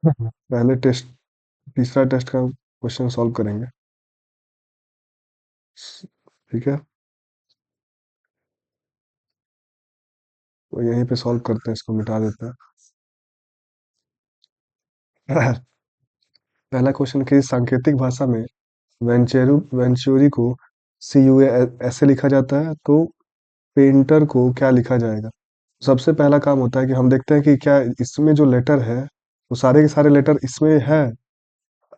पहले टेस्ट, तीसरा टेस्ट का क्वेश्चन सॉल्व करेंगे। ठीक है, तो यहीं पे सॉल्व करते हैं, इसको मिटा देते हैं। पहला क्वेश्चन, कि सांकेतिक भाषा में वेंचुरी को CUA ऐसे लिखा जाता है, तो पेंटर को क्या लिखा जाएगा? सबसे पहला काम होता है कि हम देखते हैं कि क्या इसमें जो लेटर है वो सारे के सारे लेटर इसमें है।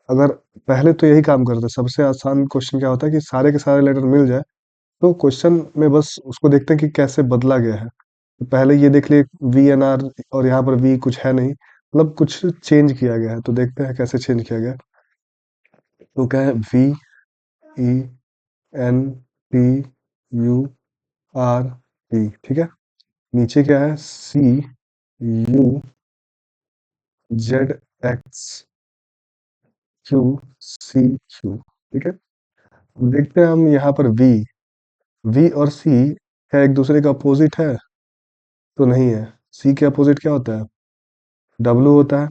अगर पहले तो यही काम करते हैं, सबसे आसान क्वेश्चन क्या होता है कि सारे के सारे लेटर मिल जाए, तो क्वेश्चन में बस उसको देखते हैं कि कैसे बदला गया है। तो पहले ये देख लिए VNR, और यहाँ पर वी कुछ है नहीं, मतलब कुछ चेंज किया गया है, तो देखते हैं कैसे चेंज किया गया है। तो क्या है, VENTUR, ठीक है। नीचे क्या है, CUZXQCQ, ठीक है। अब देखते हैं हम यहाँ पर वी और सी क्या एक दूसरे का अपोजिट है? तो नहीं है। सी के अपोजिट क्या होता है? डब्लू होता है,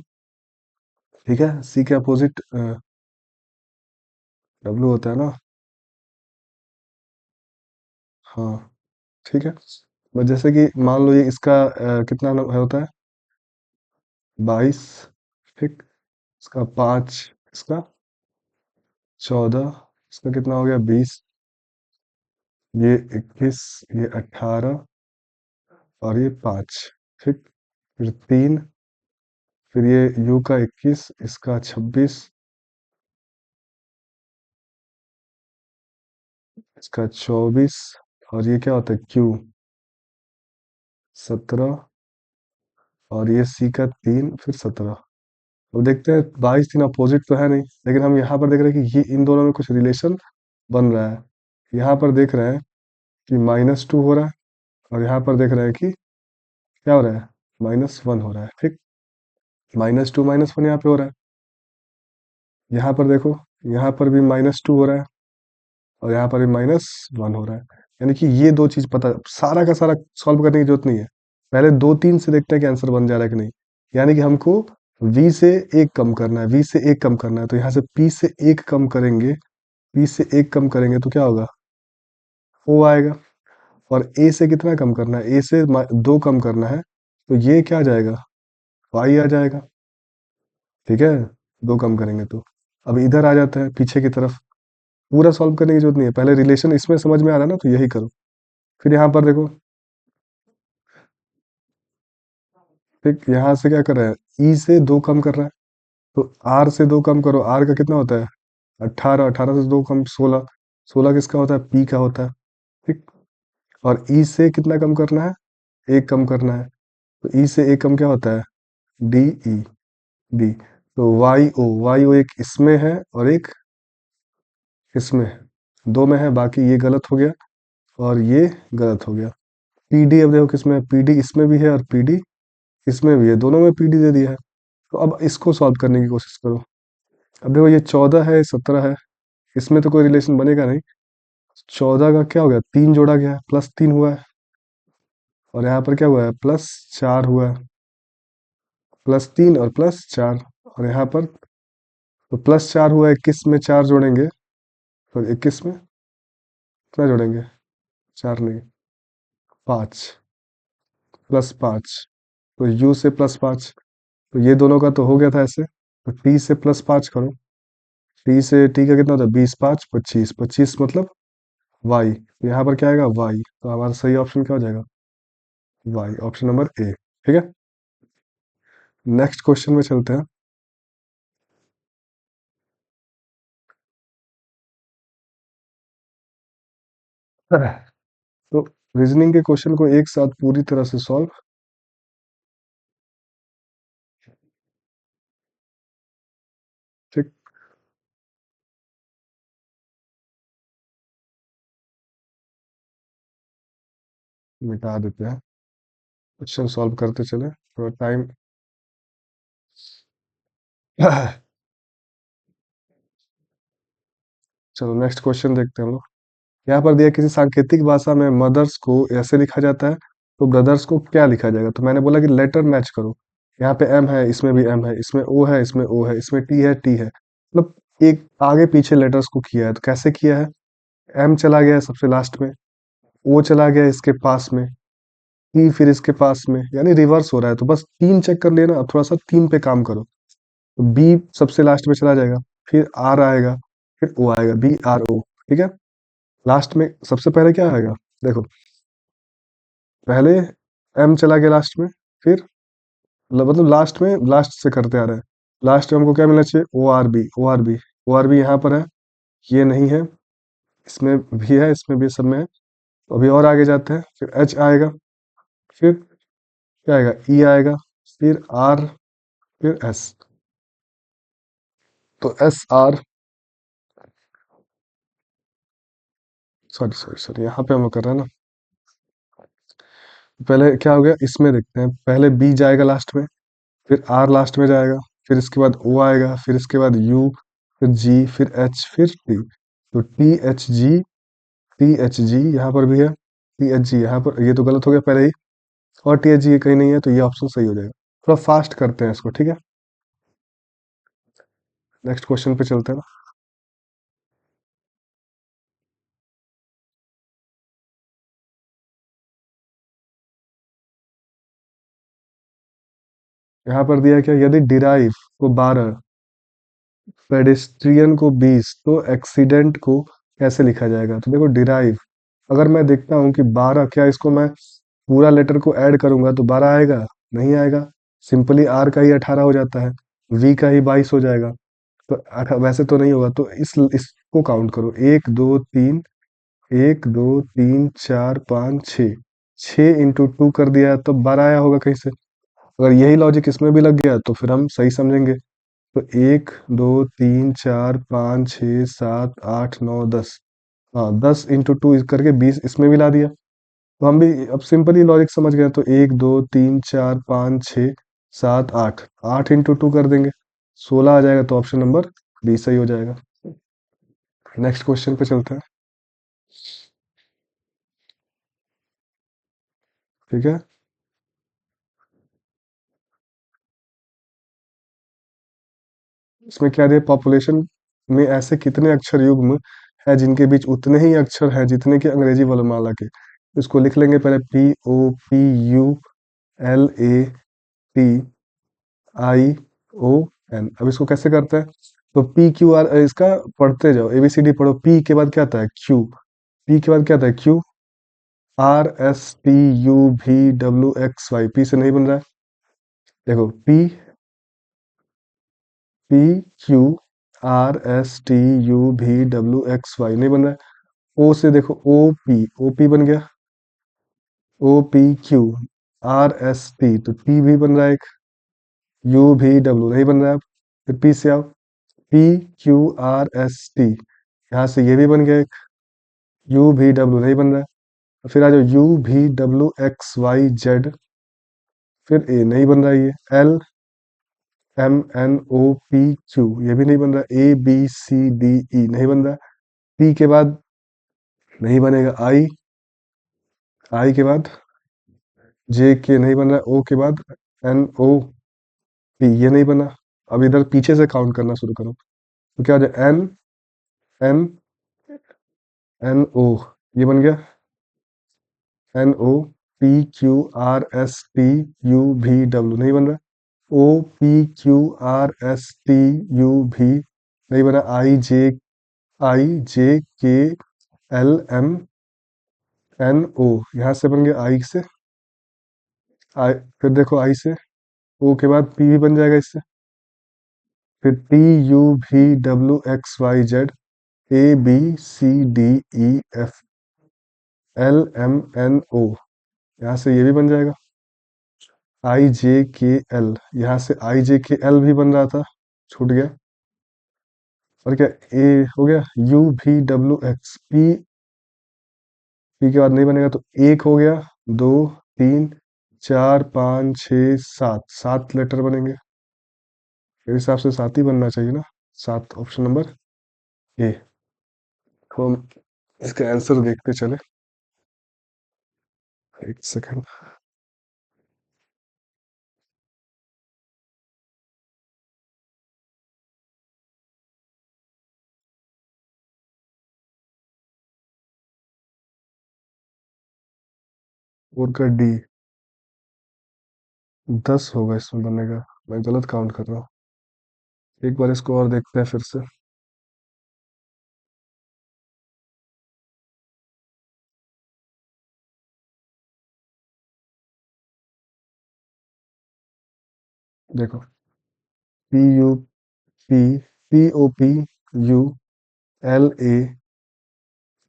ठीक है। सी के अपोजिट डब्लू होता है ना। हाँ, ठीक है। बस जैसे कि मान लो ये इसका कितना होता है, 22, ठीक। इसका 5, इसका 14, इसका कितना हो गया, 20, ये 21, ये 18, और ये 5, ठीक। फिर 3, फिर ये यू का 21, इसका 26, इसका 24, और ये क्या होता है, क्यू 17, और ये सी का 3, फिर 17। अब देखते हैं, 22 3 अपोजिट तो है नहीं, लेकिन हम यहाँ पर देख रहे हैं कि ये इन दोनों में कुछ रिलेशन बन रहा है। यहाँ पर देख रहे हैं कि -2 हो रहा है, और यहाँ पर देख रहे हैं कि क्या हो रहा है, -1 हो रहा है, ठीक। -2 -1 यहाँ पे हो रहा है। यहाँ पर देखो, यहाँ पर भी -2 हो रहा है, और यहाँ पर भी -1 हो रहा है। यानी कि ये दो चीज पता, सारा का सारा सॉल्व करने की जरूरत नहीं है। पहले 2 3 से देखते हैं कि आंसर बन जा रहा है कि नहीं। यानी कि हमको वी से एक कम करना है, वी से एक कम करना है, तो यहाँ से पी से एक कम करेंगे, पी से एक कम करेंगे तो क्या होगा, ओ आएगा। और ए से कितना कम करना है, ए से 2 कम करना है, तो ये क्या आ जाएगा, वाई आ जाएगा, ठीक है। 2 कम करेंगे तो। अब इधर आ जाता है पीछे की तरफ। पूरा सॉल्व करने की जरूरत नहीं है, पहले रिलेशन इसमें समझ में आ रहा है ना, तो यही करो। फिर यहाँ पर देखो, ठीक, यहाँ से क्या कर रहा है, ई से 2 कम कर रहा है, तो आर से 2 कम करो, आर का कितना होता है, 18, 18 से 2 कम 16, 16 किसका होता है, पी का होता है, ठीक। और ई से कितना कम करना है, एक कम करना है, तो ई से एक कम क्या होता है, डी ई, डी। तो वाई ओ एक इसमें है और एक इसमें है, दो में है, बाकी ये गलत हो गया और ये गलत हो गया। पीडी अब देखो किसमें है, पीडी इसमें भी है और पीडी इसमें भी है, दोनों में पीडी दे दिया है। तो अब इसको सॉल्व करने की कोशिश करो। अब देखो, ये 14 है, 17 है, इसमें तो कोई रिलेशन बनेगा नहीं। 14 का क्या हो गया, 3 जोड़ा गया है, +3 हुआ है, और यहाँ पर क्या हुआ है, +4 हुआ है, +3 और +4, और यहाँ पर तो +4 हुआ है, 21 में 4 जोड़ेंगे, तो 21 में कितना जोड़ेंगे, 4 नहीं, 5, +5, तो u से +5, तो ये दोनों का तो हो गया था ऐसे, तो t से +5 करो। t का कितना होता है, 20 5 25, 25 मतलब y, तो यहाँ पर क्या आएगा, y, तो हमारा सही ऑप्शन क्या हो जाएगा, y, ऑप्शन नंबर ए, ठीक है। नेक्स्ट क्वेश्चन में चलते हैं। तो रीजनिंग के क्वेश्चन को एक साथ पूरी तरह से सॉल्व, ठीक, मिटा देते हैं, क्वेश्चन सॉल्व करते चले, थोड़ा टाइम। चलो नेक्स्ट क्वेश्चन देखते हैं हम लोग। यहाँ पर दिया, किसी सांकेतिक भाषा में मदर्स को ऐसे लिखा जाता है, तो ब्रदर्स को क्या लिखा जाएगा? तो मैंने बोला कि लेटर मैच करो। यहाँ पे एम है, इसमें भी एम है, इसमें ओ है, इसमें ओ है, इसमें टी है, टी है, मतलब एक आगे पीछे लेटर्स को किया है। तो कैसे किया है? एम चला गया है सबसे लास्ट में, ओ चला गया है इसके पास में, टी फिर इसके पास में, यानी रिवर्स हो रहा है। तो बस तीन चेक कर लेना, अब थोड़ा सा तीन पे काम करो। तो बी सबसे लास्ट में चला जाएगा, फिर आर आएगा, फिर ओ आएगा, बी आर ओ। ठीक है, लास्ट में सबसे पहले क्या आएगा? देखो, पहले एम चला गया लास्ट में, फिर मतलब लास्ट में, लास्ट से करते आ रहे हैं, लास्ट में हमको क्या मिलना चाहिए? O R B, O R B, O R B यहाँ पर है, ये नहीं है, इसमें भी है, इसमें भी, सब में है। तो अभी और आगे जाते हैं, फिर एच आएगा, फिर क्या आएगा? ई आएगा, फिर आर, फिर एस। तो S R, sorry sorry sorry, यहाँ पे हम कर रहे हैं ना। पहले क्या हो गया, इसमें देखते हैं, पहले बी जाएगा लास्ट में, फिर आर लास्ट में जाएगा, फिर इसके बाद ओ आएगा, फिर इसके बाद यू, फिर जी, फिर एच, फिर टी। तो T H G, T H G यहाँ पर भी है, टी एच जी यहाँ पर, ये तो गलत हो गया पहले ही, और टी एच जी कहीं नहीं है, तो ये ऑप्शन सही हो जाएगा। थोड़ा फास्ट करते हैं इसको, ठीक है। नेक्स्ट क्वेश्चन पे चलते हैं ना। यहाँ पर दिया क्या, यदि डिराइव को 12, पेडेस्ट्रियन को 20, तो एक्सीडेंट को कैसे लिखा जाएगा? तो देखो, डिराइव, अगर मैं देखता हूँ कि 12, क्या इसको मैं पूरा लेटर को ऐड करूंगा तो 12 आएगा? नहीं आएगा। सिंपली आर का ही 18 हो जाता है, वी का ही 22 हो जाएगा। तो वैसे तो नहीं होगा, तो इसको काउंट करो, एक दो तीन, एक दो तीन चार पाँच छ, 6 इंटू 2 कर दिया है, तो 12 आया होगा कहीं से। अगर यही लॉजिक इसमें भी लग गया तो फिर हम सही समझेंगे। तो एक दो तीन चार पाँच छ सात आठ नौ दस, हाँ 10 इंटू 2 करके 20 इसमें भी ला दिया। तो हम भी अब सिंपली लॉजिक समझ गए, तो एक दो तीन चार पाँच छ सात आठ, 8 इंटू 2 कर देंगे, 16 आ जाएगा। तो ऑप्शन नंबर बी सही हो जाएगा। नेक्स्ट क्वेश्चन पे चलते हैं, ठीक है। इसमें क्या दिया, पॉपुलेशन में ऐसे कितने अक्षर युग्म है जिनके बीच उतने ही अक्षर हैं जितने की अंग्रेजी वर्णमाला के? इसको लिख लेंगे पहले, P O P U L A T I O N. अब इसको कैसे करते हैं? तो पी क्यू आर, इसका पढ़ते जाओ, एबीसीडी पढ़ो। पी के बाद क्या आता है? क्यू। पी के बाद क्या आता है? Q. R S T U भी डब्ल्यू एक्स वाई, पी से नहीं बन रहा है। देखो, P, P Q R S T U भी डब्ल्यू एक्स वाई नहीं बन रहा है। ओ से देखो, ओ पी बन गया, O P Q R S T, तो टी भी बन रहा है एक, यू भी डब्ल्यू नहीं बन रहा है। फिर पी से आओ, P Q R S T, यहाँ से ये भी बन गया एक, यू भी डब्ल्यू नहीं बन रहा है। फिर आ जाओ, यू भी डब्ल्यू एक्स वाई जेड, फिर ए नहीं बन रहा है, ये L M N O P Q ये भी नहीं बन रहा, ए बी सी डी ई नहीं बन रहा, पी के बाद नहीं बनेगा, आई, आई के बाद जे के नहीं बन रहा, ओ के बाद एन ओ पी ये नहीं बना। अब इधर पीछे से काउंट करना शुरू करो, तो क्या हो जाए, एन एन एन ओ ये बन गया, N O P Q R S T U भी डब्ल्यू नहीं बन रहा, O P Q R S T U भी नहीं बना, आई J K L M N O यहाँ से बन गया, आई से, आई, फिर देखो आई से ओ के बाद पी भी बन जाएगा इससे, फिर टी यू भी W X Y Z, A B C D E F L M N O यहाँ से ये भी बन जाएगा, आई जे के एल, यहाँ से आई जे के एल भी बन रहा था, छूट गया। और क्या, ए हो गया, यू भी डब्ल्यू एक्स, पी, पी के बाद नहीं बनेगा, तो एक हो गया, दो, तीन, चार पाँच छ सात, 7 लेटर बनेंगे। मेरे हिसाब से 7 ही बनना चाहिए ना, 7, ऑप्शन नंबर ए। तो हम इसका आंसर देखते चले, एक सेकंड। 4 का डी, 10 होगा इसमें बनेगा। मैं गलत काउंट कर रहा हूँ। एक बार इसको और देखते हैं फिर से। देखो, P U P, P O P U L A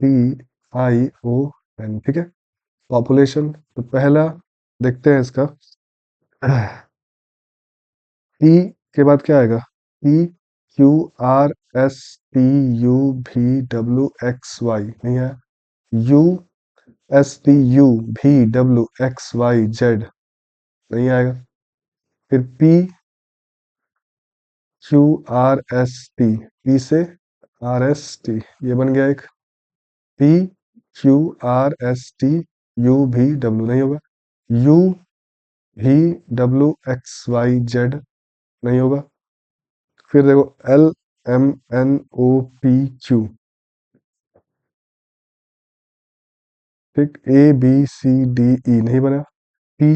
P I O N, ठीक है। पॉपुलेशन, तो पहला देखते हैं इसका। पी के बाद क्या आएगा? P Q R S T U भी डब्ल्यू एक्स वाई, नहीं है। यू एस टी यू भी डब्ल्यू एक्स वाई जेड, नहीं आएगा। फिर P Q R S T, P से आर एस टी, ये बन गया एक। P Q R S T U भी डब्ल्यू, नहीं होगा। यू भी डब्ल्यू एक्स वाई जेड, नहीं होगा। फिर देखो, L M N O P Q, ठीक। ए बी सी डी ई, नहीं बना। पी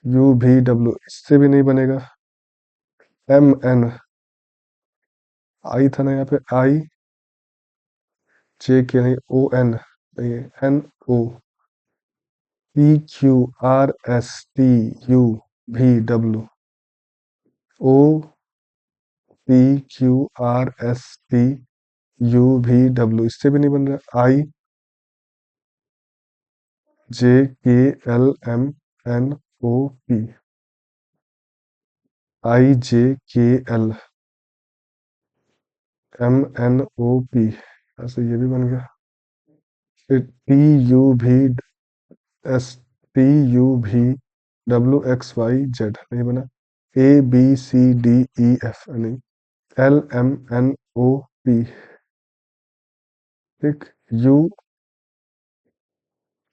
यू भी डब्ल्यू, इससे भी नहीं बनेगा। एम एन, आई था ना यहाँ पे, आई जे के, नहीं। ओ एन, नहीं है। N O P Q R S T U भी W, O P Q R S T U भी डब्ल्यू, इससे भी नहीं बन रहा। I J K L M N O P, I J K L M N O P, ऐसे ये भी बन गया। फिर T U V S T U भी डब्ल्यू एक्स वाई जेड, नहीं बना। A B C D E F, नहीं। L M N O P, ठीक। यू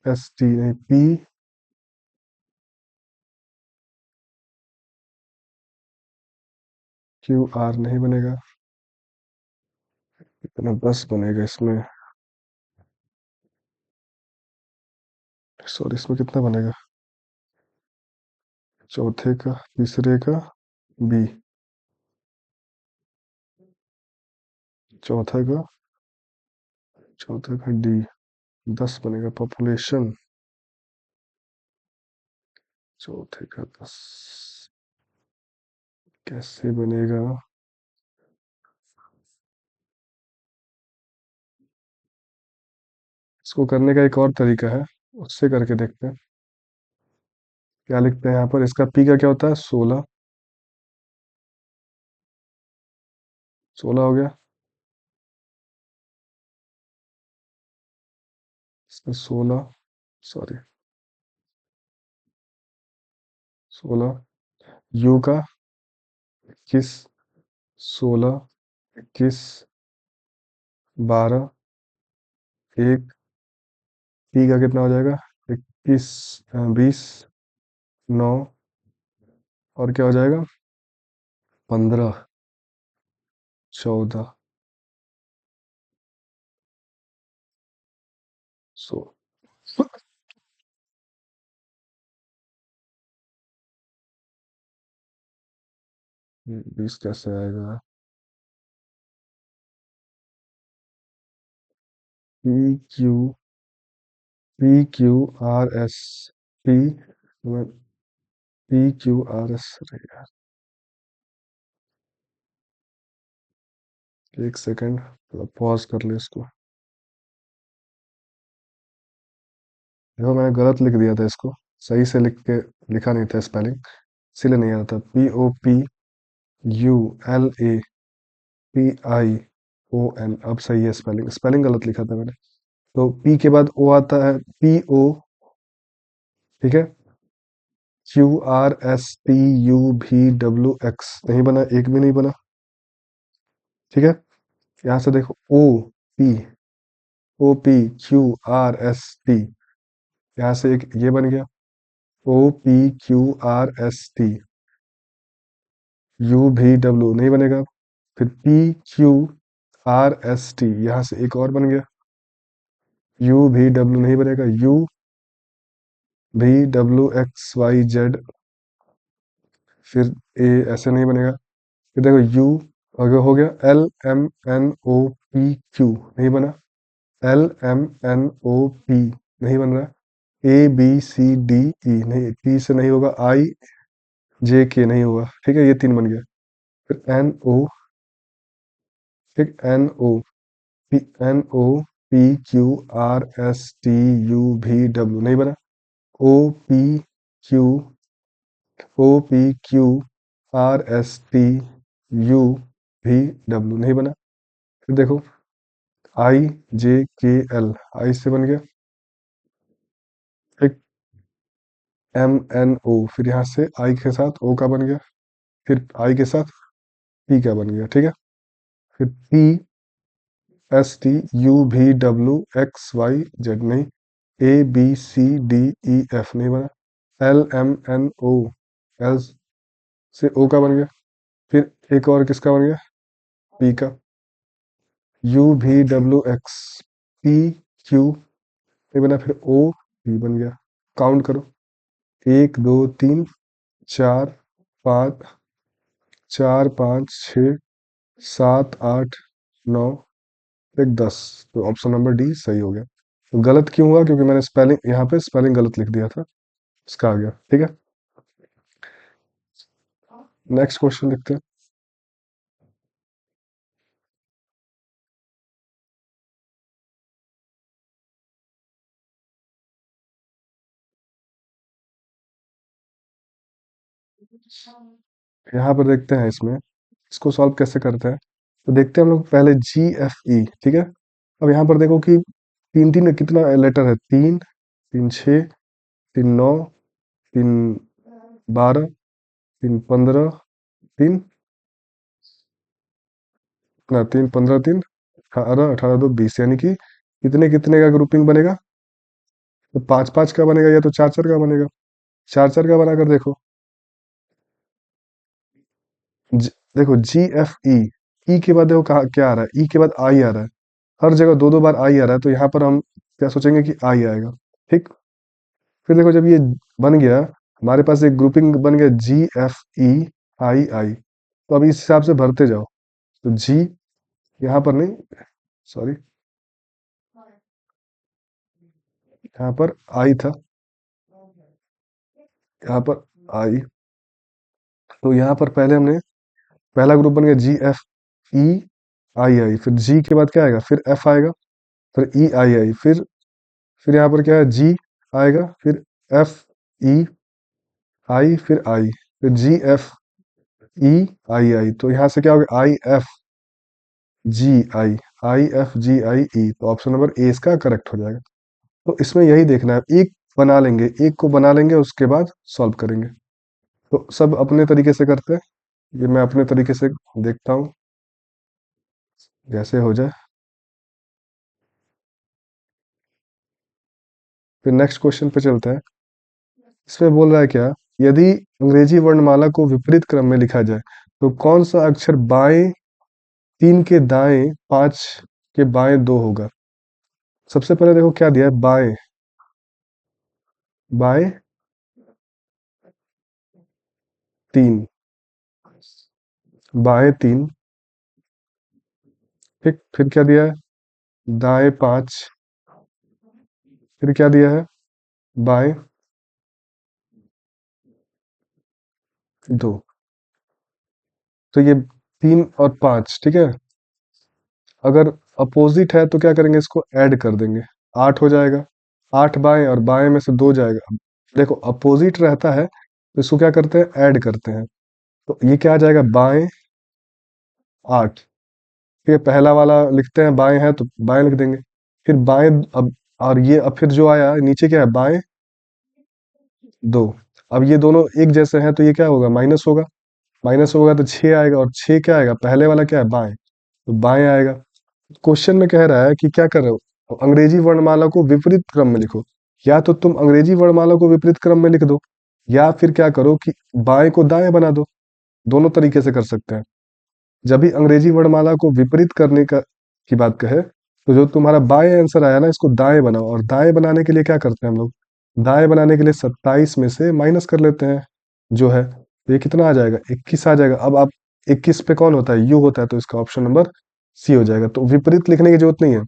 एस टी, नहीं। पी क्यू आर, नहीं बनेगा। इतना 10 बनेगा इसमें। सॉरी, इसमें कितना बनेगा? चौथे का, तीसरे का बी, चौथा का, चौथे का डी, 10 बनेगा पॉपुलेशन। चौथे का 10 कैसे बनेगा? इसको करने का एक और तरीका है, उससे करके देखते हैं। क्या लिखते हैं यहाँ पर? इसका पी का क्या होता है? 16, 16 हो गया। इसमें 16, सॉरी, 16। यू का 21, 16, 21, 12, 1। पी का कितना हो जाएगा? 21, 20, 9, और क्या हो जाएगा? 15, 14, 16। 20 कैसे आएगा? P Q, P Q R S, P P Q R S, एक सेकंड, पॉज कर ले इसको। देखो, मैंने गलत लिख दिया था इसको, सही से लिखा नहीं था स्पेलिंग, इसीलिए नहीं आता। P O P U L A P I O N, अब सही है स्पेलिंग। स्पेलिंग गलत लिखा था मैंने। तो पी के बाद ओ आता है, पी ओ, ठीक है। Q R S T U भी डब्ल्यू एक्स, नहीं बना, एक भी नहीं बना, ठीक है। यहाँ से देखो, O P, O P Q R S T, यहाँ से एक ये बन गया। O P Q R S T U भी डब्ल्यू, नहीं बनेगा। फिर P Q R S T, यहाँ से एक और बन गया। यू भी डब्ल्यू नहीं बनेगा, यू भी डब्ल्यू एक्स वाई जेड, फिर ए ऐसे नहीं बनेगा। फिर देखो यू आगे हो गया, L M N O P Q नहीं बना, L M N O P नहीं बन रहा, ए बी सी डी ई नहीं, टी से नहीं होगा, आई जे के नहीं होगा, ठीक है, ये तीन बन गया। फिर एन ओ, ठीक, N O P, N O P Q R S T U भी डब्ल्यू नहीं बना, O P Q, O P Q R S T U भी डब्ल्यू नहीं बना। फिर देखो आई जे के एल, आई से बन गया, एक एम एन ओ, फिर यहाँ से आई के साथ ओ का बन गया, फिर आई के साथ पी का बन गया, ठीक है। फिर पी एस टी यू भी डब्ल्यू एक्स वाई जेड नहीं, A B C D E F नहीं बना, L M N O, L से ओ का बन गया, फिर एक और किसका बन गया, पी का, यू भी डब्ल्यू एक्स पी क्यू नहीं बना, फिर ओ पी बन गया। काउंट करो, एक दो तीन चार पाँच, चार पाँच छः सात आठ नौ, एक 10। तो ऑप्शन नंबर डी सही हो गया। तो गलत क्यों हुआ, क्योंकि मैंने स्पेलिंग यहाँ पे स्पेलिंग गलत लिख दिया था, इसका आ गया, ठीक है। नेक्स्ट क्वेश्चन देखते हैं। यहाँ पर देखते हैं इसमें इसको सॉल्व कैसे करते हैं। तो देखते हैं हम लोग पहले जी एफ ई, ठीक है। अब यहाँ पर देखो कि तीन तीन में कितना लेटर है, तीन, तीन छः, तीन नौ, तीन 12, तीन 15, तीन ना, तीन 15, तीन 18, 18 दो 20, यानी कि कितने कितने का ग्रुपिंग बनेगा, तो पाँच पाँच का बनेगा या तो चार चार का बनेगा। चार चार का बनाकर देखो, देखो जी एफ ई, ई के बाद देखो कहा क्या आ रहा है, ई के बाद आई आ रहा है, हर जगह दो दो बार आई आ रहा है, तो यहाँ पर हम क्या सोचेंगे कि आई आएगा, ठीक। फिर देखो जब ये बन गया, हमारे पास एक ग्रुपिंग बन गया जी एफ ई आई आई, तो अभी इस हिसाब से भरते जाओ। तो जी यहाँ पर नहीं, सॉरी, यहाँ पर आई था, यहाँ पर आई, तो यहाँ पर पहले हमने पहला ग्रुप बन गया जी एफ ई आई आई, फिर जी के बाद क्या आएगा, फिर एफ आएगा, फिर ई आई आई, फिर यहाँ पर क्या है, जी आएगा, फिर एफ ई आई, फिर आई, फिर जी एफ ई आई आई, तो यहाँ से क्या होगा, I F G I, I F G आई ई, तो ऑप्शन नंबर ए इसका करेक्ट हो जाएगा। तो इसमें यही देखना है, एक बना लेंगे, एक को बना लेंगे, उसके बाद सॉल्व करेंगे। तो सब अपने तरीके से करते हैं, ये मैं अपने तरीके से देखता हूँ, जैसे हो जाए। फिर नेक्स्ट क्वेश्चन पे चलते हैं। इसमें बोल रहा है क्या, यदि अंग्रेजी वर्णमाला को विपरीत क्रम में लिखा जाए तो कौन सा अक्षर बाएं तीन के दाएं पांच के बाएं दो होगा। सबसे पहले देखो क्या दिया है, बाएं, बाएं तीन, बाएं तीन, ठीक, फिर क्या दिया है, दाएं पांच, फिर क्या दिया है, बाएं दो। तो ये तीन और पांच, ठीक है, अगर अपोजिट है तो क्या करेंगे, इसको ऐड कर देंगे, आठ हो जाएगा, आठ बाएं और बाएं में से दो जाएगा। अब देखो अपोजिट रहता है तो इसको क्या करते हैं, ऐड करते हैं, तो ये क्या आ जाएगा, बाएं आठ, फिर पहला वाला लिखते हैं, बाएं है तो बाएं लिख देंगे, फिर बाएं, अब और ये अब फिर जो आया नीचे क्या है, बाएं दो, अब ये दोनों एक जैसे हैं तो ये क्या होगा, माइनस होगा, माइनस होगा तो छः आएगा, और छः क्या आएगा, पहले वाला क्या है, बाएं, तो बाएं आएगा। क्वेश्चन में कह रहा है कि क्या कर रहे हो, अंग्रेजी वर्णमाला को विपरीत क्रम में लिखो, या तो तुम अंग्रेजी वर्णमाला को विपरीत क्रम में लिख दो, या फिर क्या करो कि बाएं को दाएं बना दो, दोनों तरीके से कर सकते हैं। जब भी अंग्रेजी वर्णमाला को विपरीत करने का की बात कहे, तो जो तुम्हारा बाएं आंसर आया ना, इसको दाएं बनाओ, और दाएं बनाने के लिए क्या करते हैं हम लोग? दाएं बनाने के लिए 27 में से माइनस कर लेते हैं जो है, तो ये कितना आ जाएगा? 21 आ जाएगा। अब आप 21 पे कौन होता है? यू होता है, तो इसका ऑप्शन नंबर सी हो जाएगा। तो विपरीत लिखने की जरूरत नहीं है,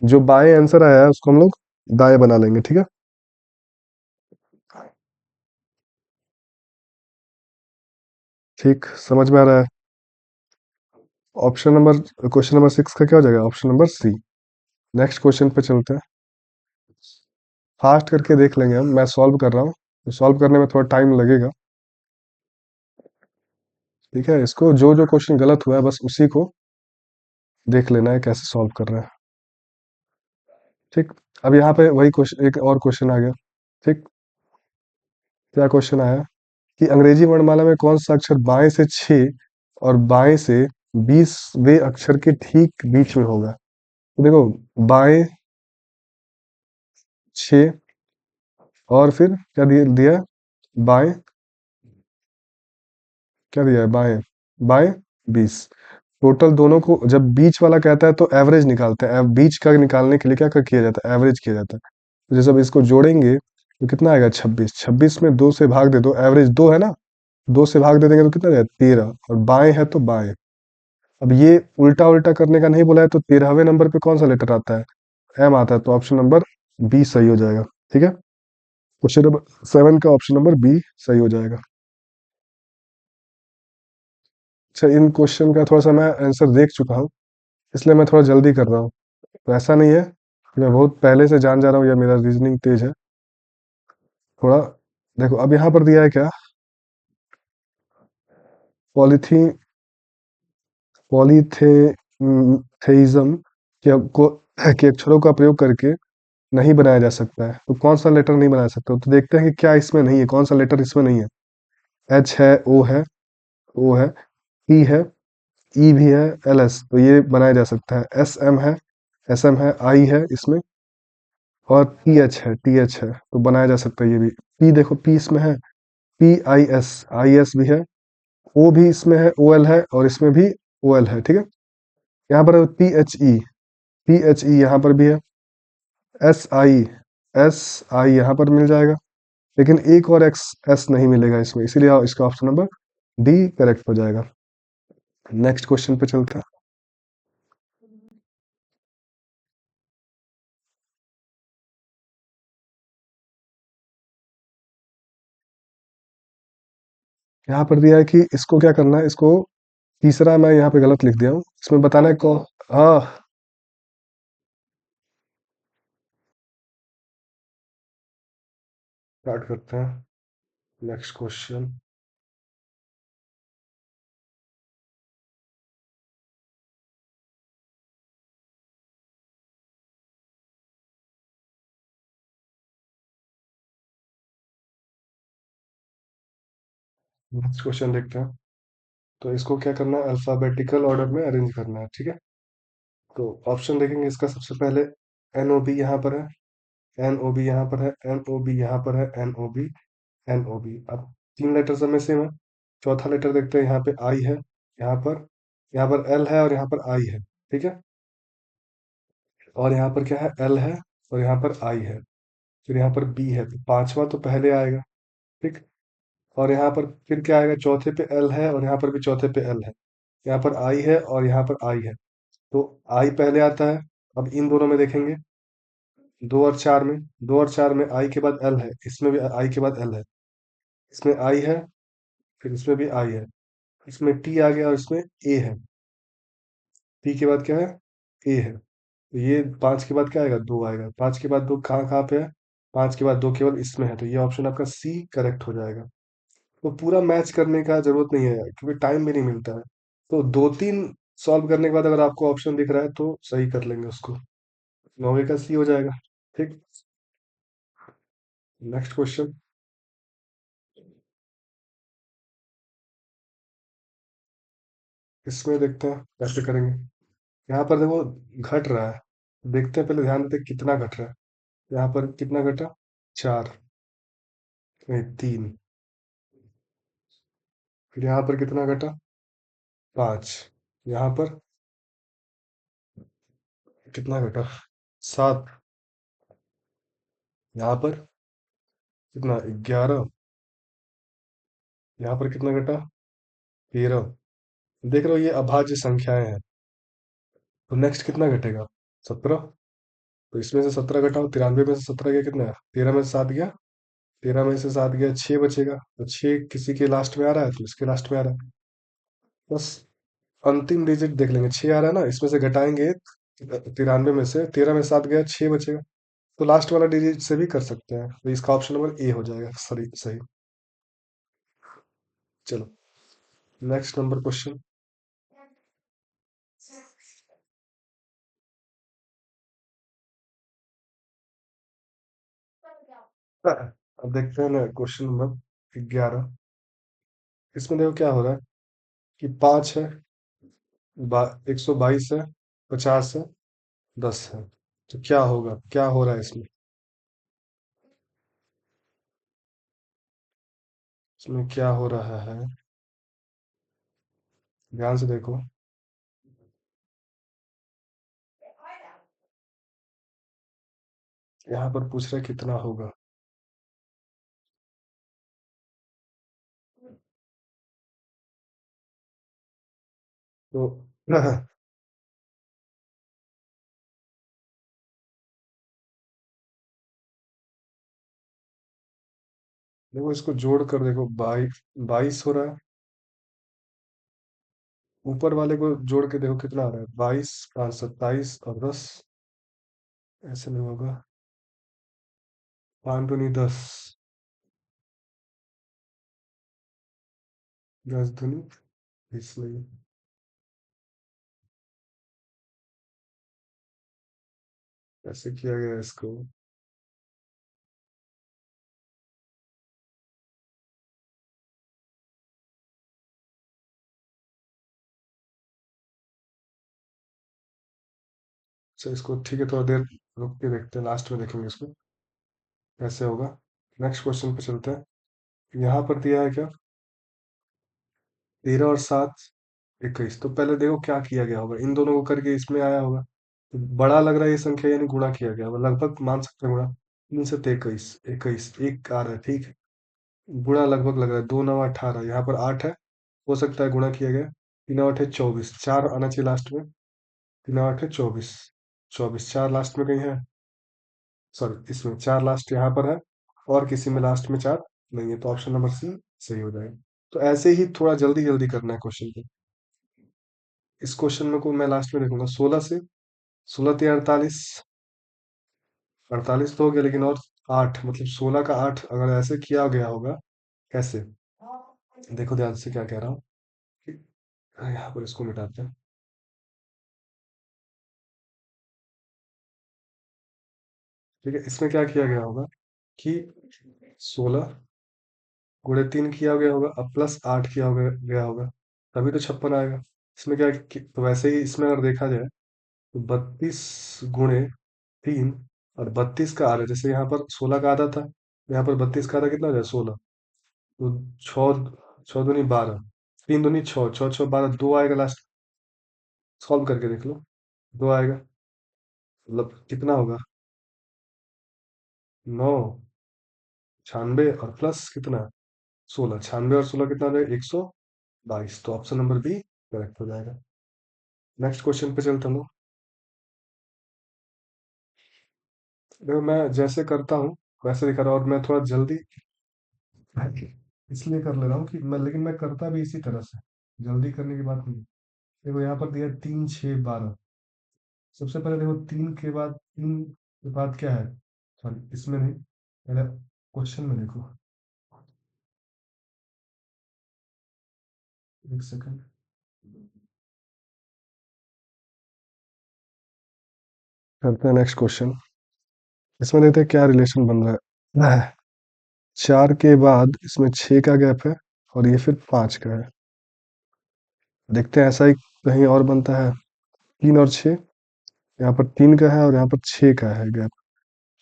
जो बाएं आंसर आया है उसको हम लोग दाएं बना लेंगे, ठीक है। ठीक, समझ में आ रहा है? ऑप्शन नंबर क्वेश्चन नंबर 6 का क्या हो जाएगा? Option number C. Next question पे चलते हैं। फास्ट करके देख लेंगे हम, मैं सॉल्व कर रहा हूँ, तो सॉल्व करने में थोड़ा टाइम लगेगा। ठीक है, इसको जो जो क्वेश्चन गलत हुआ है बस उसी को देख लेना है कैसे सॉल्व कर रहे हैं। ठीक। अब यहाँ पे वही क्वेश्चन, एक और क्वेश्चन आ गया। ठीक। क्या क्वेश्चन आया कि अंग्रेजी वर्णमाला में कौन सा अक्षर बाएं से 6 और बाएं से 20वें अक्षर के ठीक बीच में होगा? तो देखो, बाएं 6 और फिर क्या दिया दिया है? बाएं, क्या दिया है? बाएं, बाएं 20। टोटल दोनों को जब बीच वाला कहता है तो एवरेज निकालते हैं। बीच का निकालने के लिए क्या किया जाता है? एवरेज किया जाता है। तो जैसे अब इसको जोड़ेंगे तो कितना आएगा? 26। 26 में 2 से भाग दे दो, एवरेज 2 है ना, 2 से भाग दे देंगे तो कितना आएगा? 13। और बाएं है तो बाएं। अब ये उल्टा उल्टा करने का नहीं बोला है, तो 13वें नंबर पे कौन सा लेटर आता है? एम आता है, तो ऑप्शन नंबर बी सही हो जाएगा। ठीक है, क्वेश्चन नंबर 7 का ऑप्शन नंबर बी सही हो जाएगा। अच्छा, इन क्वेश्चन का थोड़ा सा मैं आंसर देख चुका हूँ, इसलिए मैं थोड़ा जल्दी कर रहा हूँ। तो ऐसा नहीं है कि मैं बहुत पहले से जान जा रहा हूँ या मेरा रीजनिंग तेज है। थोड़ा देखो, अब यहाँ पर दिया है क्या? पॉलीथीन, पॉलीथेइज्म के अक्षरों का प्रयोग करके नहीं बनाया जा सकता है, तो कौन सा लेटर नहीं बनाया सकता? तो देखते हैं कि क्या इसमें नहीं है, कौन सा लेटर इसमें नहीं है। एच है, ओ है, ओ है, ई है, ई भी है, एल एस, तो ये बनाया जा सकता है। एस एम है, एस एम है, आई है इसमें, और टी एच है, टी एच है, तो बनाया जा सकता है ये भी। पी देखो, पी इसमें है, पी आई एस भी है, ओ भी इसमें है, ओ एल है, और इसमें भी ओ एल है। ठीक है, यहाँ पर पी एच ई यहाँ पर भी है, एस आई, एस आई यहाँ पर मिल जाएगा, लेकिन एक और एक्स एस नहीं मिलेगा इसमें, इसीलिए इसका ऑप्शन नंबर डी करेक्ट हो जाएगा। नेक्स्ट क्वेश्चन पे चलते हैं। यहाँ पर दिया है कि इसको क्या करना है, इसको तीसरा मैं यहाँ पे गलत लिख दिया हूँ, इसमें बताना है को। हाँ, स्टार्ट करते हैं नेक्स्ट क्वेश्चन। नेक्स्ट क्वेश्चन देखते हैं। तो इसको क्या करना है? अल्फाबेटिकल ऑर्डर में अरेंज करना है, ठीक है। तो ऑप्शन देखेंगे इसका, सबसे पहले एन ओ बी यहाँ पर है, एन ओ बी यहाँ पर है, एन ओ बी यहाँ पर है, N O B, N O B. अब तीन लेटर में सेम है। चौथा लेटर देखते हैं, यहाँ पे आई है, यहाँ पर एल है, और यहाँ पर आई है। ठीक है, और यहाँ पर क्या है? एल है, और यहाँ पर आई है, फिर यहाँ पर बी है, तो पांचवा तो पहले आएगा। ठीक, और यहाँ पर फिर क्या आएगा? चौथे पे एल है, और यहाँ पर भी चौथे पे एल है, यहाँ पर आई है, और यहाँ पर आई है, तो आई पहले आता है। अब इन दोनों में देखेंगे, दो और चार में, दो और चार में आई के बाद एल है, इसमें भी आई के बाद एल है, इसमें आई है, फिर इसमें भी आई है, इसमें टी आ गया, और इसमें ए है। पी के बाद क्या है? ए है। तो ये पांच के बाद क्या आएगा? दो आएगा। पांच के बाद दो कहाँ कहाँ पे है? पांच के बाद दो केवल इसमें है, तो ये ऑप्शन आपका सी करेक्ट हो जाएगा। तो पूरा मैच करने का जरूरत नहीं है क्योंकि टाइम भी नहीं मिलता है। तो दो तीन सॉल्व करने के बाद अगर आपको ऑप्शन दिख रहा है तो सही कर लेंगे उसको। नौवे का सी हो जाएगा। ठीक। Next question. इसमें देखते हैं कैसे करेंगे। यहाँ पर देखो, घट रहा है, देखते हैं, पहले ध्यान देते हैं कितना घट रहा है। यहाँ पर कितना घटा? चार, नहीं तीन। फिर यहाँ पर कितना घटा? पाँच। यहाँ पर कितना घटा? 7। यहाँ पर कितना? 11। यहाँ पर कितना घटा? 13। देख रहे हो ये अभाज्य संख्याएं हैं। तो नेक्स्ट कितना घटेगा? 17। तो इसमें से 17 घटाओ, 93 में से 17 गया कितना है? 13 में से 7 गया, 13 में से 7 गया, 6 बचेगा। तो 6 किसी के लास्ट में आ रहा है तो इसके लास्ट में आ रहा है। बस अंतिम डिजिट देख लेंगे, 6 आ रहा है ना, इसमें से घटाएंगे 93 में से, 13 में 7 गया, 6 बचेगा। तो लास्ट वाला डिजिट से भी कर सकते हैं, तो इसका ऑप्शन नंबर ए हो जाएगा सही सही। चलो नेक्स्ट नंबर क्वेश्चन। अब देखते हैं ना क्वेश्चन नंबर 11। इसमें देखो क्या हो रहा है कि 5 है, 122 है, 50 है, 10 है। तो क्या होगा, क्या हो रहा है इसमें? इसमें क्या हो रहा है, ध्यान से देखो। यहाँ पर पूछ रहा है कितना होगा। तो देखो इसको जोड़ कर देखो, 22 हो रहा है। ऊपर वाले को जोड़ के देखो कितना आ रहा है, 22, 5, 27 और 10। ऐसे नहीं होगा, 5 दूनी 10, 10 दूनी 20 नहीं। ऐसे किया गया है इसको। अच्छा इसको ठीक है, थोड़ा देर रुक के देखते हैं, लास्ट में देखेंगे इसको कैसे होगा। नेक्स्ट क्वेश्चन पे चलते हैं। यहाँ पर दिया है क्या, 13 और 7 21। तो पहले देखो क्या किया गया होगा, इन दोनों को करके इसमें आया होगा। तो बड़ा लग रहा है ये संख्या, यानी गुणा किया गया होगा, लगभग मान सकते हैं गुणा। 3 से 21, 21 एक आ रहा है, ठीक है। गुणा लगभग लग रहा है, 2 9 18, यहाँ पर 8 है, हो सकता है गुणा किया गया। 3 8 24, 4 आना चाहिए लास्ट में। 3 8 24, 24 4 लास्ट में कहीं है, सॉरी इसमें 4 लास्ट यहाँ पर है, और किसी में लास्ट में 4 नहीं है, तो ऑप्शन नंबर सी सही हो जाएगा। तो ऐसे ही थोड़ा जल्दी जल्दी करना है क्वेश्चन को। इस क्वेश्चन में को मैं लास्ट में देखूंगा, 16 से 16 3 48, 48 तो हो गया, लेकिन और 8, मतलब 16 का 8 अगर ऐसे किया गया होगा, कैसे? देखो ध्यान से क्या कह रहा हूँ कि यहाँ पर इसको मिटाते हैं। ठीक है, इसमें क्या किया गया होगा कि 16 × 3 किया गया होगा, अब +8 किया गया होगा, तभी तो 56 आएगा। इसमें क्या तो वैसे ही इसमें अगर देखा जाए तो 32 × 3, और 32 का आधा, जैसे यहाँ पर 16 का आधा था, यहाँ पर 32 का आधा कितना हो जाए, 16। तो 6 6 दूनी 12, 3 दूनी 6, 6 6 12, 2 आएगा लास्ट। सॉल्व करके देख लो, 2 आएगा, मतलब कितना होगा, 9, 96 और प्लस कितना, 16, 96 और 16 कितना हो जाएगा, 122। तो ऑप्शन नंबर बी करेक्ट हो जाएगा। नेक्स्ट क्वेश्चन पे चलता हूँ। देखो मैं जैसे करता हूँ वैसे दिखा रहा हूँ, और मैं थोड़ा जल्दी इसलिए कर ले रहा हूँ कि मैं, लेकिन मैं करता भी इसी तरह से, जल्दी करने की बात नहीं। देखो यहाँ पर दिया 3 6 12। सबसे पहले देखो 3 के बाद क्या है, सॉरी इसमें नहीं, पहले क्वेश्चन में देखो, एक सेकंड। करते हैं नेक्स्ट क्वेश्चन। इसमें देखते हैं क्या रिलेशन बन रहा है। 4 के बाद इसमें 6 का गैप है, और ये फिर 5 का है। देखते हैं ऐसा ही कहीं और बनता है। 3 और 6, यहाँ पर 3 का है और यहाँ पर 6 का है गैप।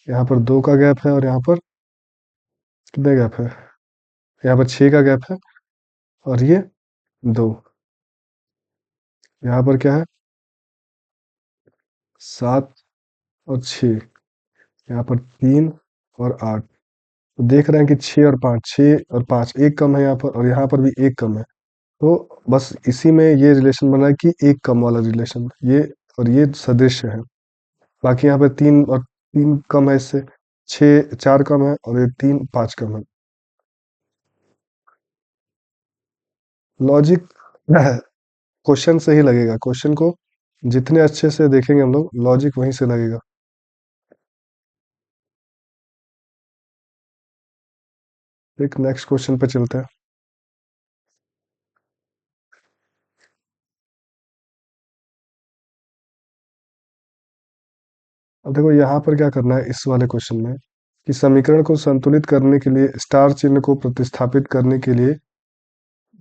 यहाँ पर 2 का गैप है, और यहाँ पर कितने गैप है, यहाँ पर 6 का गैप है, और ये 2। यहाँ पर क्या है, 7 और 6, यहाँ पर 3 और 8। तो देख रहे हैं कि 6 और 5 एक कम है यहाँ पर, और यहाँ पर भी एक कम है। तो बस इसी में ये रिलेशन बना है कि एक कम वाला रिलेशन ये, और ये सदृश है। बाकी यहाँ पे 3 कम है इससे, 4 कम है, और ये 5 कम है। लॉजिक क्वेश्चन से ही लगेगा, क्वेश्चन को जितने अच्छे से देखेंगे हम लोग, लॉजिक वहीं से लगेगा। एक नेक्स्ट क्वेश्चन पे चलते हैं। अब देखो यहाँ पर क्या करना है इस वाले क्वेश्चन में, कि समीकरण को संतुलित करने के लिए स्टार चिन्ह को प्रतिस्थापित करने के लिए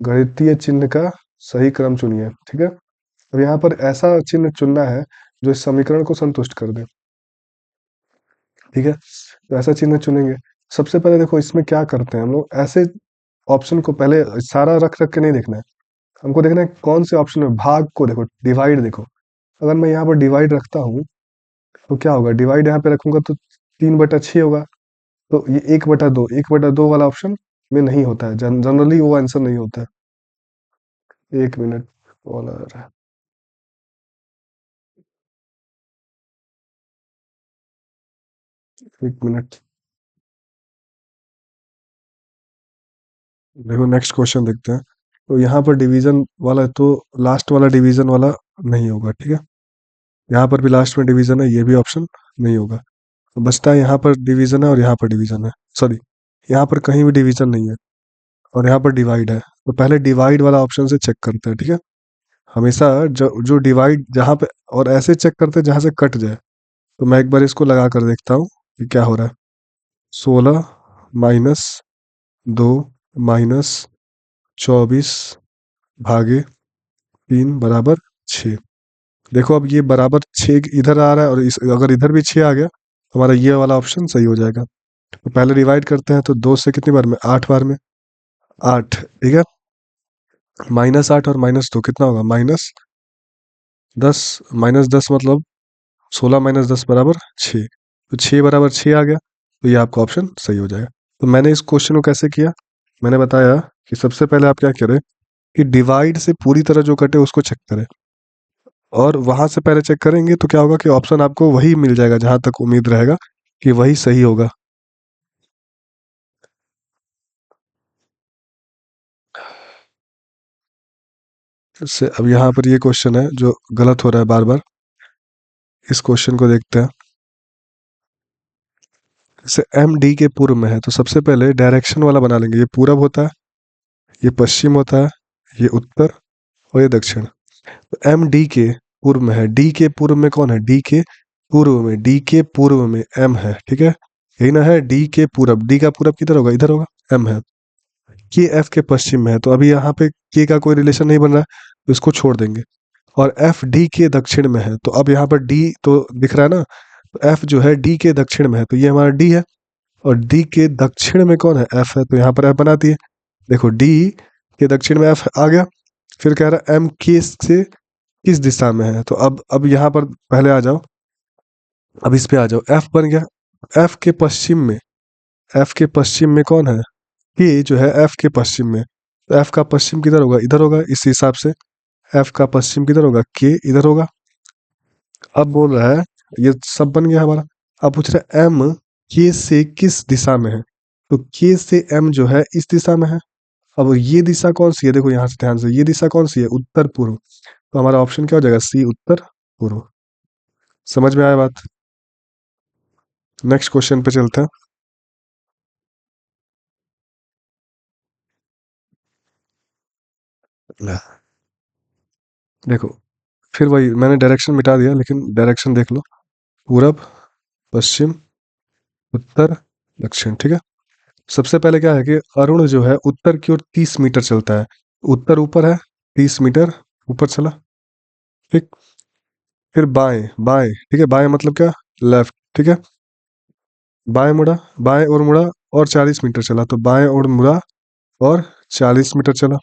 गणितीय चिन्ह का सही क्रम चुनिए। ठीक है, अब यहाँ पर ऐसा चिन्ह चुनना है जो इस समीकरण को संतुष्ट कर दे। ठीक है, तो ऐसा चिन्ह चुनेंगे। सबसे पहले देखो इसमें क्या करते हैं हम लोग, ऐसे ऑप्शन को पहले सारा रख रख के नहीं देखना है, हमको देखना है कौन से ऑप्शन में भाग को देखो, डिवाइड देखो। अगर मैं यहाँ पर डिवाइड रखता हूँ तो क्या होगा, डिवाइड यहाँ पे रखूंगा तो 3/6 होगा। तो ये 1/2 वाला ऑप्शन में नहीं होता है, जनरली वो आंसर नहीं होता है। 1 मिनट, कॉल आ रहा है। 1 मिनट। देखो नेक्स्ट क्वेश्चन देखते हैं। तो यहाँ पर डिवीजन वाला है, तो लास्ट वाला डिवीजन वाला नहीं होगा। ठीक है, यहाँ पर भी लास्ट में डिवीजन है, ये भी ऑप्शन नहीं होगा। तो बचता है यहाँ पर डिवीजन है और यहाँ पर डिवीजन है, सॉरी यहाँ पर कहीं भी डिवीजन नहीं है, और यहाँ पर डिवाइड है। तो पहले डिवाइड वाला ऑप्शन से चेक करते हैं। ठीक है, हमेशा जो डिवाइड जहाँ पे, और ऐसे चेक करते हैं जहाँ से कट जाए। तो मैं एक बार इसको लगा कर देखता हूँ कि क्या हो रहा है। 16 - 2 - 24 भागे 3 = 6। देखो अब ये बराबर 6 इधर आ रहा है, और अगर इधर भी 6 आ गया तो हमारा ये वाला ऑप्शन सही हो जाएगा। तो पहले डिवाइड करते हैं, तो 2 से कितनी बार में, 8 बार में, 8। ठीक है, -8 और -2 कितना होगा, -10। -10 मतलब 16 - 10 = 6। तो 6 = 6 आ गया, तो ये आपका ऑप्शन सही हो जाएगा। तो मैंने इस क्वेश्चन को कैसे किया, मैंने बताया कि सबसे पहले आप क्या करें, कि डिवाइड से पूरी तरह जो कटे उसको चेक करें, और वहां से पहले चेक करेंगे तो क्या होगा कि ऑप्शन आपको वही मिल जाएगा जहां तक उम्मीद रहेगा कि वही सही होगा। इससे अब यहाँ पर ये क्वेश्चन है जो गलत हो रहा है बार बार, इस क्वेश्चन को देखते हैं। जैसे एम डी के पूर्व में है, तो सबसे पहले डायरेक्शन वाला बना लेंगे। ये पूरब होता है, ये पश्चिम होता है, ये उत्तर, और ये दक्षिण। तो एम डी के पूर्व में है, डी के पूर्व में कौन है, डी के पूर्व में एम है। ठीक है, यही ना है, डी के पूरब, डी का पूरब किधर होगा, इधर होगा, एम है। के एफ के पश्चिम में है, तो अभी यहाँ पे के का कोई रिलेशन नहीं बन रहा है, तो इसको छोड़ देंगे। और एफ डी के दक्षिण में है, तो अब यहाँ पर डी तो दिख रहा है ना, तो एफ जो है डी के दक्षिण में है, तो ये हमारा डी है। और डी के दक्षिण में कौन है, एफ है, तो यहाँ पर एफ बनाती है। देखो डी के दक्षिण में एफ आ गया। फिर कह रहा है एम के से किस दिशा में है, तो अब यहाँ पर पहले आ जाओ, अब इस पे आ जाओ, एफ बन गया। एफ के पश्चिम में, एफ के पश्चिम में कौन है, के जो है एफ के पश्चिम में, तो एफ का पश्चिम किधर होगा, इधर होगा। इस हिसाब से एफ का पश्चिम किधर होगा, के इधर होगा। अब बोल रहा है, ये सब बन गया हमारा। अब पूछ रहा है एम के से किस दिशा में है, तो के से एम जो है इस दिशा में है। अब ये दिशा कौन सी है, देखो यहाँ से ध्यान से, ये दिशा कौन सी है, उत्तर पूर्व। तो हमारा ऑप्शन क्या हो जाएगा, सी, उत्तर पूर्व। समझ में आया बात। नेक्स्ट क्वेश्चन पे चलते हैं। देखो फिर वही मैंने डायरेक्शन मिटा दिया, लेकिन डायरेक्शन देख लो, पूरब, पश्चिम, उत्तर, दक्षिण। ठीक है, सबसे पहले क्या है कि अरुण जो है उत्तर की ओर 30 मीटर चलता है। उत्तर ऊपर है, 30 मीटर ऊपर चला। ठीक, फिर बाएं बाएं, ठीक है, बाएं मतलब क्या, लेफ्ट। ठीक है, बाएं मुड़ा, बाएं और मुड़ा, और 40 मीटर चला, तो बाएं और मुड़ा और 40 मीटर चला।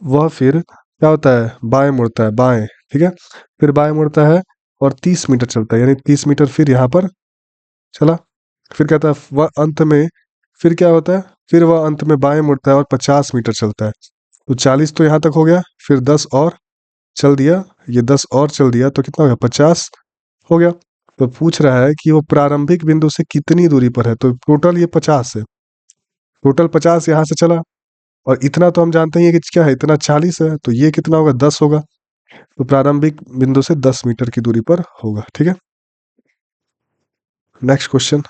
वह फिर क्या होता है, बाएं मुड़ता है, बाएं। ठीक है, फिर बाएं मुड़ता है और 30 मीटर चलता है, यानी 30 मीटर फिर यहाँ पर चला। फिर कहता है वह अंत में, फिर क्या होता है, फिर वह अंत में बाएं मुड़ता है और 50 मीटर चलता है। तो 40 तो यहाँ तक हो गया, फिर 10 और चल दिया, ये 10 और चल दिया तो कितना हो गया, 50 हो गया। तो पूछ रहा है कि वो प्रारंभिक बिंदु से कितनी दूरी पर है, तो टोटल ये 50 है, टोटल 50 यहाँ से चला। और इतना तो हम जानते ही है कि क्या है, इतना 40 है, तो ये कितना होगा, 10 होगा। तो प्रारंभिक बिंदु से 10 मीटर की दूरी पर होगा। ठीक है, नेक्स्ट क्वेश्चन।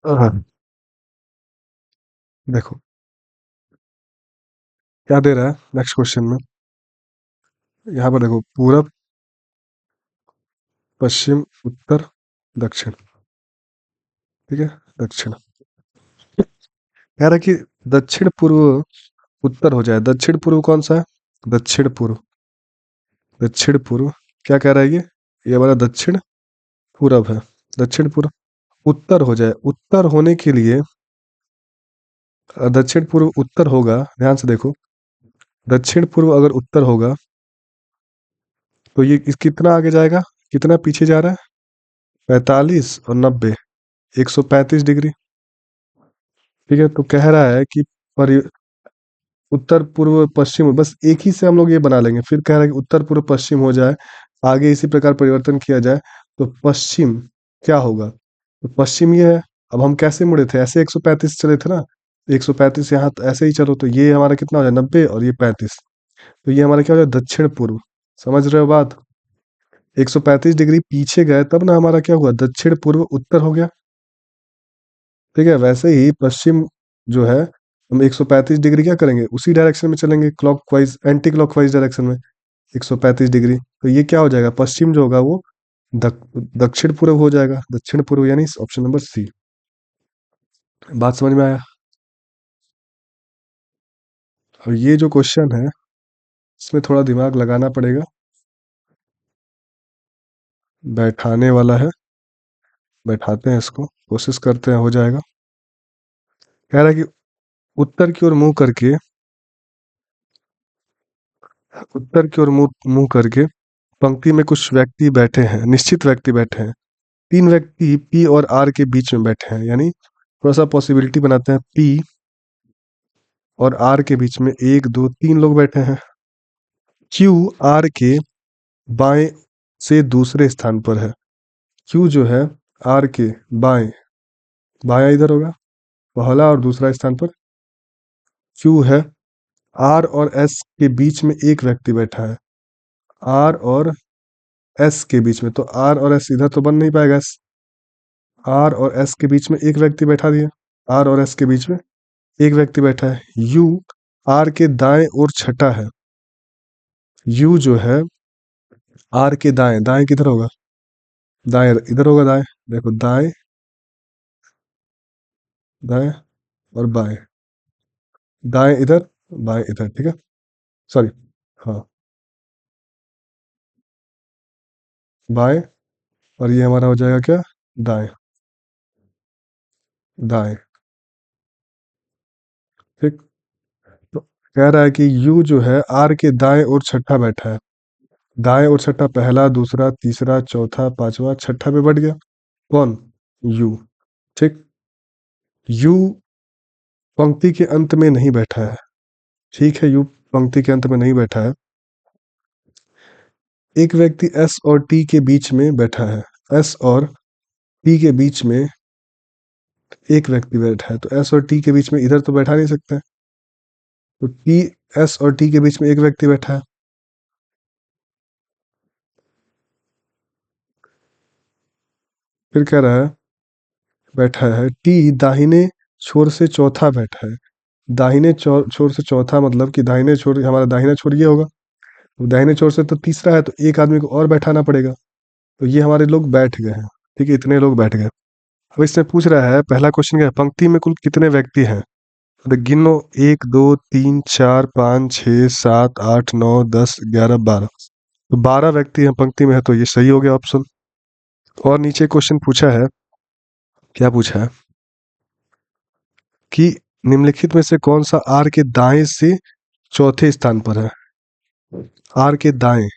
हाँ, देखो क्या दे रहा है नेक्स्ट क्वेश्चन में। यहाँ पर देखो, पूरब, पश्चिम, उत्तर, दक्षिण। ठीक है, दक्षिण कह रहा है कि दक्षिण पूर्व उत्तर हो जाए। दक्षिण पूर्व कौन सा है, दक्षिण पूर्व, दक्षिण पूर्व क्या कह रहा है ये हमारा दक्षिण पूरब है, दक्षिण पूर्व उत्तर हो जाए। उत्तर होने के लिए दक्षिण पूर्व उत्तर होगा, ध्यान से देखो, दक्षिण पूर्व अगर उत्तर होगा तो ये कितना आगे जाएगा, कितना पीछे जा रहा है, 45 और 90, 135 डिग्री। ठीक है, तो कह रहा है कि परि उत्तर पूर्व पश्चिम, बस एक ही से हम लोग ये बना लेंगे। फिर कह रहा है कि उत्तर पूर्व पश्चिम हो जाए, आगे इसी प्रकार परिवर्तन किया जाए तो पश्चिम क्या होगा, तो पश्चिम ये है। अब हम कैसे मुड़े थे, ऐसे 135 चले थे ना, 135 यहाँ ऐसे ही चलो, तो ये हमारा कितना हो जाए, 90 और ये 35, तो ये हमारा क्या हो जाए, दक्षिण पूर्व। समझ रहे हो बात, 135 डिग्री पीछे गए तब ना हमारा क्या हुआ, दक्षिण पूर्व उत्तर हो गया। ठीक है, वैसे ही पश्चिम जो है, हम 135 डिग्री क्या करेंगे, उसी डायरेक्शन में चलेंगे, क्लॉकवाइज, एंटी क्लॉकवाइज डायरेक्शन में 135 डिग्री। तो ये क्या हो जाएगा, पश्चिम जो होगा वो दक्षिण पूर्व हो जाएगा, दक्षिण पूर्व, यानी ऑप्शन नंबर सी। बात समझ में आया। और ये जो क्वेश्चन है इसमें थोड़ा दिमाग लगाना पड़ेगा, बैठाने वाला है, बैठाते हैं इसको, कोशिश करते हैं हो जाएगा। कह रहा है कि उत्तर की ओर मुंह करके, उत्तर की ओर मुंह मुंह करके पंक्ति में कुछ व्यक्ति बैठे हैं, निश्चित व्यक्ति बैठे हैं। 3 व्यक्ति पी और आर के बीच में बैठे हैं, यानी थोड़ा सा पॉसिबिलिटी बनाते हैं, पी और आर के बीच में 1 2 3 लोग बैठे हैं। क्यू आर के बाएं से दूसरे स्थान पर है। क्यू जो है आर के बाएं, बायां इधर होगा, पहला और दूसरा स्थान पर क्यू है। आर और एस के बीच में एक व्यक्ति बैठा है, आर और एस के बीच में, तो आर और एस इधर तो बन नहीं पाएगा, आर और एस के बीच में एक व्यक्ति बैठा दिया, आर और एस के बीच में एक व्यक्ति बैठा है। यू आर के दाएं और छठा है। यू जो है आर के दाएं, दाएं किधर होगा, दाएं इधर होगा, दाएं देखो, दाएं, दाएं और बाएं, दाएं इधर, बाएं इधर। ठीक है, सॉरी, हाँ, बाएं, और ये हमारा हो जाएगा क्या, दाएं, दाएं। ठीक, तो कह रहा है कि यू जो है आर के दाएं और छठा बैठा है। दाएं और छठा, पहला दूसरा तीसरा चौथा पांचवा छठा पे बैठ गया, कौन, यू। ठीक, यू पंक्ति के अंत में नहीं बैठा है। ठीक है, यू पंक्ति के अंत में नहीं बैठा है। एक व्यक्ति एस और टी के बीच में बैठा है, एस और टी के बीच में एक व्यक्ति बैठा है, तो एस और टी के बीच में इधर तो बैठा नहीं सकता है, तो टी, एस और टी के बीच में एक व्यक्ति बैठा है। फिर कह रहा है, बैठा है टी दाहिने छोर से चौथा बैठा है। दाहिने छोर से चौथा मतलब कि दाहिने छोर, हमारा दाहिना छोर ये होगा, तो दाहिने छोर से तो तीसरा है, तो एक आदमी को और बैठाना पड़ेगा। तो ये हमारे लोग बैठ गए हैं। ठीक है, इतने लोग बैठ गए। अब इससे पूछ रहा है, पहला क्वेश्चन क्या है, पंक्ति में कुल कितने व्यक्ति हैं, तो गिनो, 1 2 3 4 5 6 7 8 9 10 11 12, तो 12 व्यक्ति हैं पंक्ति में है, तो ये सही हो गया ऑप्शन। और नीचे क्वेश्चन पूछा है, क्या पूछा है, कि निम्नलिखित में से कौन सा आर के दाएं से चौथे स्थान पर है। आर के दाएं,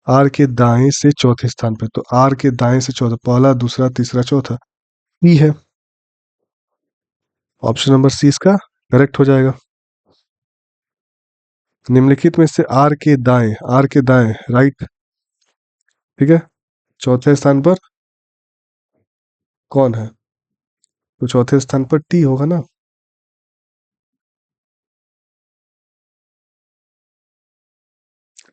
आर के दाएं से चौथे स्थान पर, तो आर के दाएं से चौथा, पहला दूसरा तीसरा चौथा, ई है। ऑप्शन नंबर सी इसका करेक्ट हो जाएगा। निम्नलिखित में से आर के दाएं, आर के दाएं राइट, ठीक है, चौथे स्थान पर कौन है? तो चौथे स्थान पर टी होगा ना।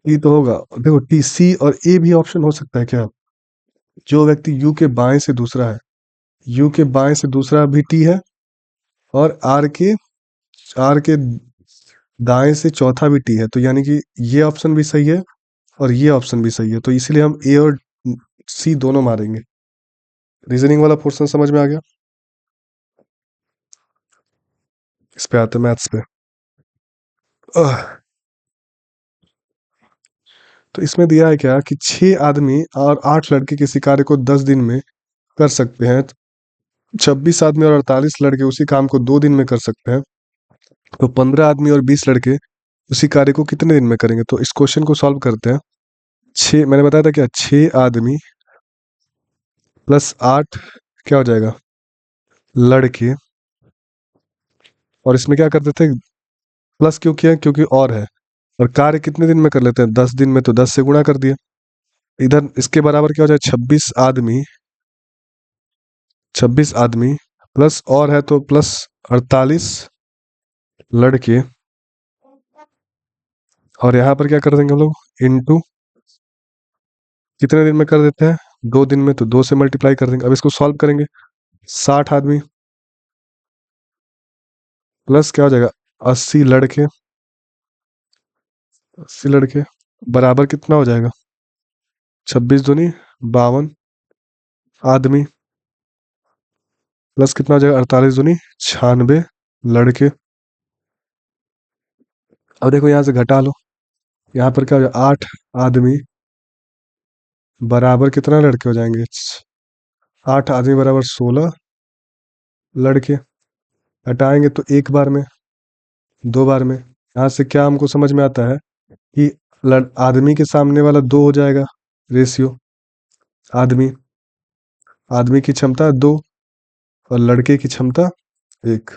टी तो होगा, देखो टी, सी और ए भी ऑप्शन हो सकता है क्या? जो व्यक्ति यू के बाएं से दूसरा है, यू के बाएं से दूसरा भी टी है, और आर के दाएं से चौथा भी टी है, तो यानी कि ये ऑप्शन भी सही है और ये ऑप्शन भी सही है, तो इसलिए हम ए और सी दोनों मारेंगे। रीजनिंग वाला पोर्शन समझ में आ गया। इस पे आते मैथ्स पे। आह, तो इसमें दिया है क्या कि 6 आदमी और 8 लड़के किसी कार्य को 10 दिन में कर सकते हैं, 26 आदमी और 48 लड़के उसी काम को 2 दिन में कर सकते हैं, तो 15 आदमी और 20 लड़के उसी कार्य को कितने दिन में करेंगे? तो इस क्वेश्चन को सॉल्व करते हैं। मैंने बताया था क्या, 6 आदमी +8 क्या हो जाएगा, लड़के, और इसमें क्या करते थे, प्लस क्यों किया, क्योंकि और है, और कार्य कितने दिन में कर लेते हैं, 10 दिन में, तो 10 से गुणा कर दिया। इधर इसके बराबर क्या हो जाए, 26 आदमी, 26 आदमी प्लस और है तो +48 लड़के, और यहाँ पर क्या कर देंगे हम लोग, इनटू कितने दिन में कर देते हैं, 2 दिन में, तो 2 से मल्टीप्लाई कर देंगे। अब इसको सॉल्व करेंगे, 60 आदमी प्लस क्या हो जाएगा, 80 लड़के, 80 लड़के बराबर कितना हो जाएगा, 26 दूनी 52 आदमी प्लस कितना हो जाएगा, 48 दूनी 96 लड़के। अब देखो यहाँ से घटा लो, यहाँ पर क्या हो जाएगा, 8 आदमी बराबर कितना लड़के हो जाएंगे, 8 आदमी बराबर 16 लड़के। हटाएंगे तो एक बार में, 2 बार में, यहाँ से क्या हमको समझ में आता है कि आदमी के सामने वाला 2 हो जाएगा, रेशियो, आदमी, आदमी की क्षमता 2 और लड़के की क्षमता 1।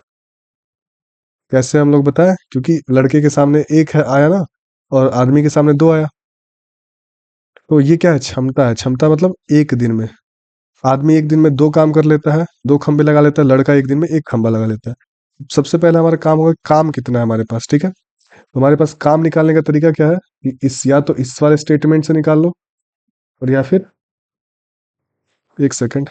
कैसे हम लोग बताएं, क्योंकि लड़के के सामने 1 है आया ना, और आदमी के सामने 2 आया, तो ये क्या है, क्षमता है। क्षमता मतलब एक दिन में, आदमी एक दिन में 2 काम कर लेता है, 2 खंबे लगा लेता है, लड़का एक दिन में 1 खंबा लगा लेता है। सबसे पहले हमारा काम होगा, काम कितना है हमारे पास, ठीक है। तो हमारे पास काम निकालने का तरीका क्या है कि इस, या तो इस वाले स्टेटमेंट से निकाल लो, और या फिर, एक सेकंड,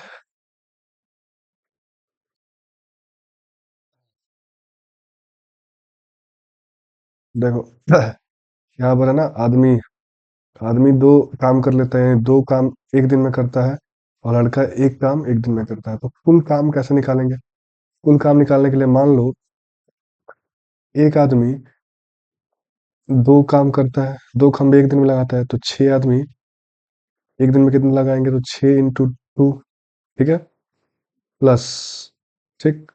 देखो यहाँ पर है ना, आदमी आदमी 2 काम कर लेते हैं, 2 काम एक दिन में करता है, और लड़का 1 काम एक दिन में करता है, तो कुल काम कैसे निकालेंगे? कुल काम निकालने के लिए मान लो एक आदमी 2 काम करता है, 2 खंबे एक दिन में लगाता है, तो 6 आदमी एक दिन में कितने लगाएंगे, तो 6 × 2, ठीक है, प्लस, ठीक,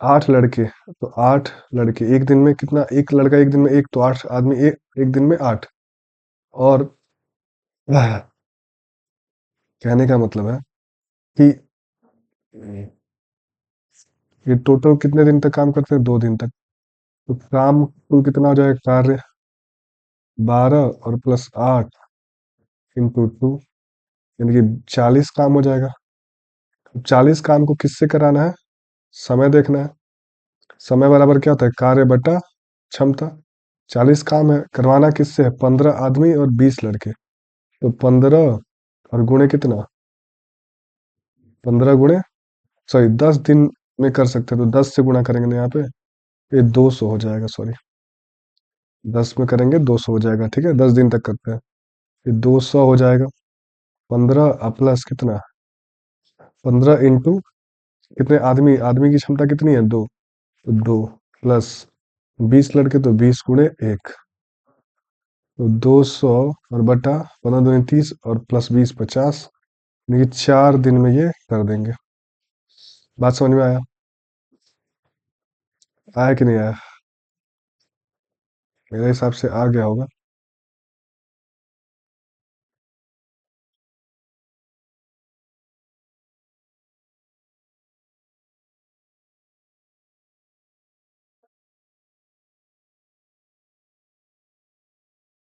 8 लड़के, तो 8 लड़के एक दिन में कितना, एक लड़का एक दिन में एक, तो 8 आदमी एक दिन में 8, और कहने का मतलब है कि ये टोटल कितने दिन तक काम करते हैं, 2 दिन तक, तो काम कुल कितना हो जाएगा, कार्य 12 और +8 × 2, यानी कि 40 काम हो जाएगा। 40 काम को किससे कराना है, समय देखना है, समय बराबर क्या होता है, कार्य बटा क्षमता। 40 काम है, करवाना किससे है, 15 आदमी और 20 लड़के, तो 15 और गुणे कितना, 15 गुणे, सॉरी 10 दिन में कर सकते हैं, तो 10 से गुणा करेंगे ना यहाँ पे, ये 200 हो जाएगा, सॉरी 10 में करेंगे 200 हो जाएगा, ठीक है, 10 दिन तक करते हैं, ये 200 हो जाएगा। 15 प्लस कितना, 15 इंटू कितने आदमी, आदमी की क्षमता कितनी है, 2, तो 2 प्लस 20 लड़के, तो 20 × 1, तो 200 और बटा 15 दूनी 30 और +20 50, यानी कि 4 दिन में ये कर देंगे। बात समझ में आया? आया कि नहीं आया? मेरे हिसाब से आ गया होगा।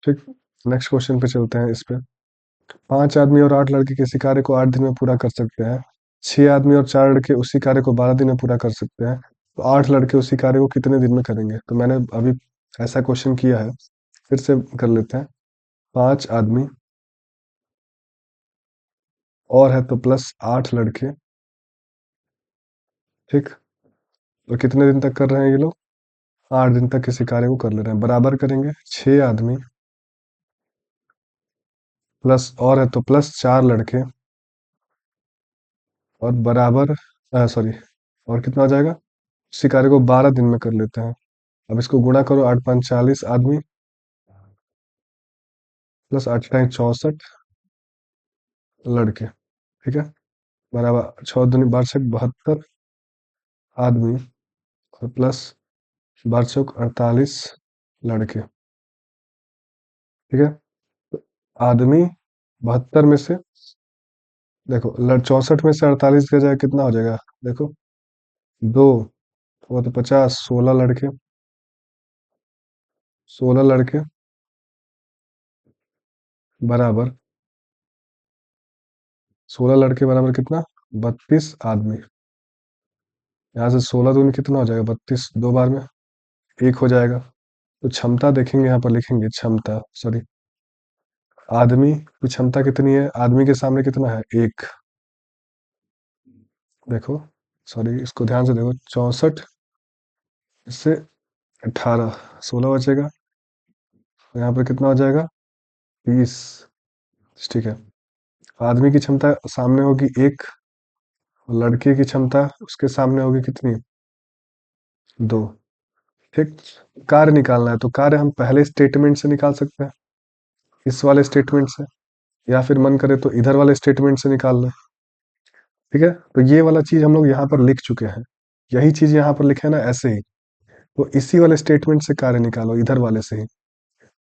ठीक। नेक्स्ट क्वेश्चन पे चलते हैं इस पे। 5 आदमी और 8 लड़के किसी कार्य को 8 दिन में पूरा कर सकते हैं। 6 आदमी और 4 लड़के उसी कार्य को 12 दिन में पूरा कर सकते हैं। तो 8 लड़के उसी कार्य को कितने दिन में करेंगे? तो मैंने अभी ऐसा क्वेश्चन किया है, फिर से कर लेते हैं। 5 आदमी और है तो प्लस 8 लड़के। ठीक। और कितने दिन तक कर रहे हैं ये लोग? 8 दिन तक किसी कार्य को कर ले रहे हैं। बराबर करेंगे 6 आदमी प्लस और है तो प्लस 4 लड़के, और बराबर, सॉरी, और कितना हो जाएगा? उसी कार्य को 12 दिन में कर लेते हैं। अब इसको गुणा करो, 8 5 40 आदमी प्लस 8 टाइम 64 लड़के। ठीक है। बराबर 6 दूनी 12 72 आदमी और प्लस 12 48 लड़के। ठीक है। तो आदमी 72 में से, देखो 64 में से 48 का जाए कितना हो जाएगा? देखो, दो, वो तो 50, 16 लड़के। 16 लड़के बराबर, 16 लड़के बराबर कितना? 32 आदमी। यहाँ से 16 दूनी कितना हो जाएगा? 32, 2 बार में 1 हो जाएगा। तो क्षमता देखेंगे, यहाँ पर लिखेंगे क्षमता, सॉरी, आदमी की क्षमता कितनी है? आदमी के सामने कितना है? 1। देखो, सॉरी, इसको ध्यान से देखो, 64 इससे 18, 16 बचेगा। तो यहाँ पर कितना हो जाएगा? 20। ठीक है। आदमी की क्षमता सामने होगी 1, और लड़के की क्षमता उसके सामने होगी कितनी? 2। ठीक। कार्य निकालना है तो कार्य हम पहले स्टेटमेंट से निकाल सकते हैं, इस वाले स्टेटमेंट से, या फिर मन करे तो इधर वाले स्टेटमेंट से निकाल लें। ठीक है। तो ये वाला चीज हम लोग यहाँ पर लिख चुके हैं, यही चीज यहाँ पर लिखे ना ऐसे ही। तो इसी वाले स्टेटमेंट से कार्य निकालो, इधर वाले से ही।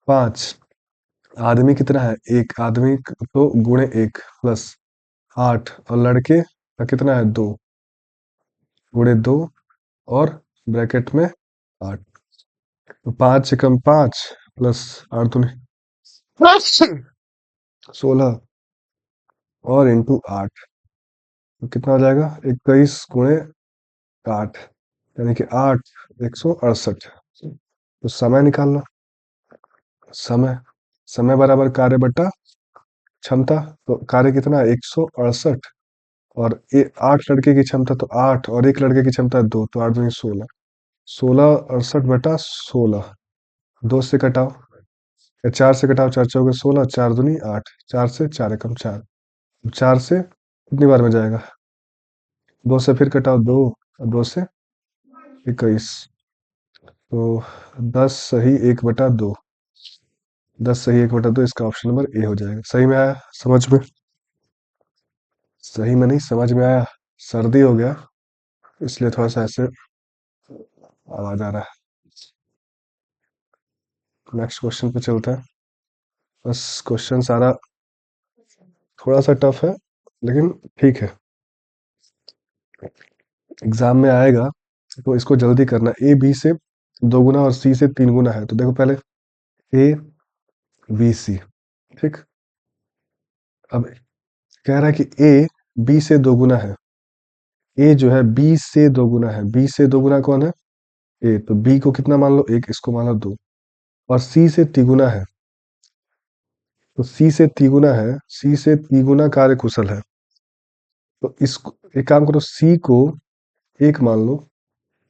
5 आदमी कितना है? 1 आदमी तो गुणे 1 प्लस 8, और लड़के का कितना है? 2 गुणे 2, और ब्रैकेट में 8। तो 5 × 5 प्लस 8 दूनी 16, और इंटू 8, तो कितना हो जाएगा? 21 गुणे 8, यानी कि 8, 168। तो समय निकालना। समय, समय बराबर कार्य बटा क्षमता। तो कार्य कितना है? 168, और 8 लड़के की क्षमता तो 8, और 1 लड़के की क्षमता 2, तो 8 दूनी 16। 16, 68 बटा 16। 2 से कटाओ, या 4 से कटाओ, 4 4 16, 4 दूनी 8, 4 से 4 एकम 4। 4 से कितनी बार में जाएगा? 2 से फिर कटाओ, 2, और 2 से 21। तो 10 सही 1/2। 10 सही 1/2, इसका ऑप्शन नंबर ए हो जाएगा। सही में आया समझ में? सही में नहीं, समझ में आया। सर्दी हो गया, इसलिए थोड़ा सा ऐसे आवाज आ रहा है। नेक्स्ट क्वेश्चन पे चलते हैं। बस क्वेश्चन सारा थोड़ा सा टफ है, लेकिन ठीक है, एग्जाम में आएगा। तो इसको जल्दी करना। ए बी से 2 गुना और सी से 3 गुना है, तो देखो पहले ए बी सी। ठीक। अब कह रहा है कि ए बी से 2 गुना है। ए जो है बी से 2 गुना है। बी से 2 गुना कौन है? ए। तो बी को कितना मान लो? 1, इसको मान लो 2। और सी से तिगुना है। तो सी से तिगुना है, सी से तिगुना कार्य कुशल है। तो इसको एक काम करो, सी को 1 मान लो,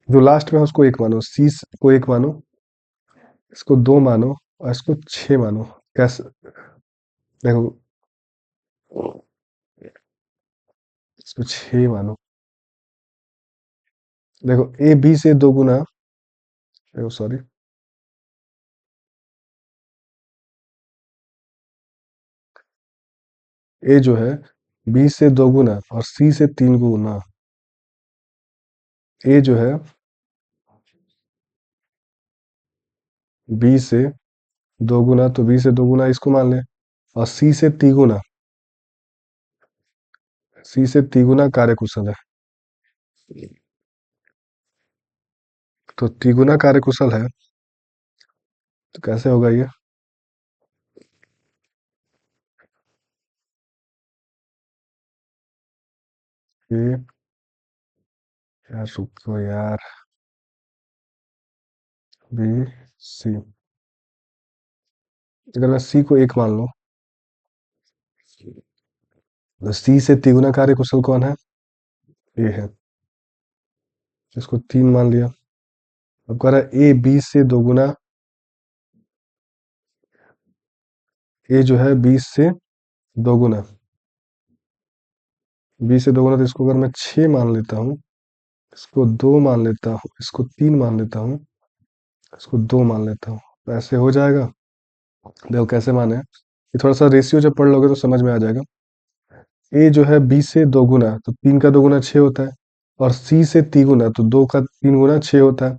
जो लास्ट में है उसको 1 मानो, सी को 1 मानो, इसको 2 मानो, और इसको 6 मानो। कैसे? देखो, इसको 6 मानो। देखो, ए बी से 2 गुना, देखो सॉरी, ए जो है बी से 2 गुना और सी से 3 गुना। ए जो है बी से दोगुना, तो बी से दोगुना इसको मान लें, और सी से तिगुना, सी से तिगुना कार्यकुशल है। तो तिगुना कार्यकुशल है, तो कैसे होगा ये? ये यार रुको यार, बी सी, अगर मैं सी को एक मान लूं, तो सी से तिगुना कार्यकुशल कौन है? ए है, इसको तीन मान लिया। अब कह रहा है ए बी से दोगुना, ए जो है बी से दोगुना, बी से दोगुना, तो इसको अगर मैं छः मान लेता हूँ, इसको दो मान लेता हूँ, इसको तीन मान लेता हूँ, इसको दो मान लेता हूँ, तो ऐसे हो जाएगा। देखो कैसे माने, ये थोड़ा सा रेशियो जब पढ़ लोगे तो समझ में आ जाएगा। ए जो है बी से दोगुना, तो तीन का दोगुना छः होता है, और सी से तिगुना, तो दो का तीन गुना छः होता है,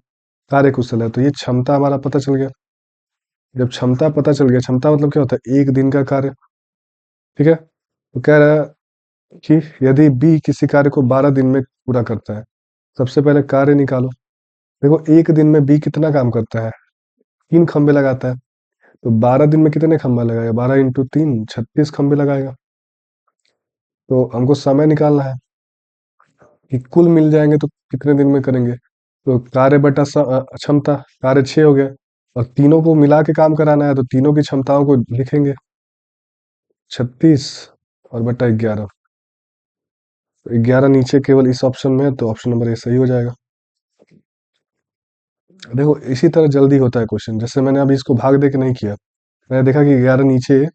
कार्यकुशल है। तो ये क्षमता हमारा पता चल गया। जब क्षमता पता चल गया, क्षमता मतलब क्या होता है? एक दिन का कार्य। ठीक है, तो कह रहा है कि यदि बी किसी कार्य को 12 दिन में पूरा करता है, सबसे पहले कार्य निकालो। देखो एक दिन में बी कितना काम करता है? तीन खंबे लगाता है, तो 12 दिन में कितने खंबे लगाएगा? 12 × 3 36 खंबे लगाएगा। तो हमको समय निकालना है कि कुल मिल जाएंगे तो कितने दिन में करेंगे। तो कार्य बटा क्षमता, कार्य 6 हो गया, और तीनों को मिला के काम कराना है, तो तीनों की क्षमताओं को लिखेंगे, 36 और बटा 11। तो 11 नीचे केवल इस ऑप्शन में है, तो ऑप्शन नंबर ए सही हो जाएगा। देखो इसी तरह जल्दी होता है क्वेश्चन, जैसे मैंने अभी इसको भाग दे के नहीं किया, मैंने देखा कि 11 नीचे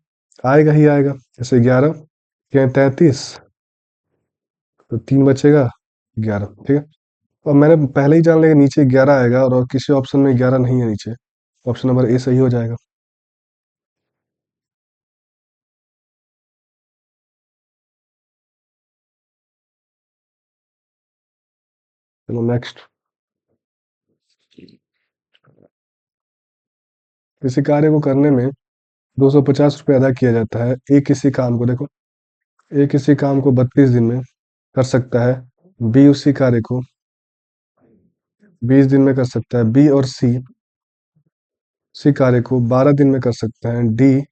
आएगा ही आएगा। जैसे 11 क्या 33, तो तीन बचेगा 11। ठीक है, और मैंने पहले ही जान लिया कि नीचे 11 आएगा, और किसी ऑप्शन में 11 नहीं है नीचे, ऑप्शन नंबर ए सही हो जाएगा। चलो नेक्स्ट। किसी कार्य को करने में 250 रुपये अदा किया जाता है, ए किसी काम को, देखो ए किसी काम को 32 दिन में कर सकता है, बी उसी कार्य को 20 दिन में कर सकता है, बी और सी उसी कार्य को 12 दिन में कर सकते हैं, डी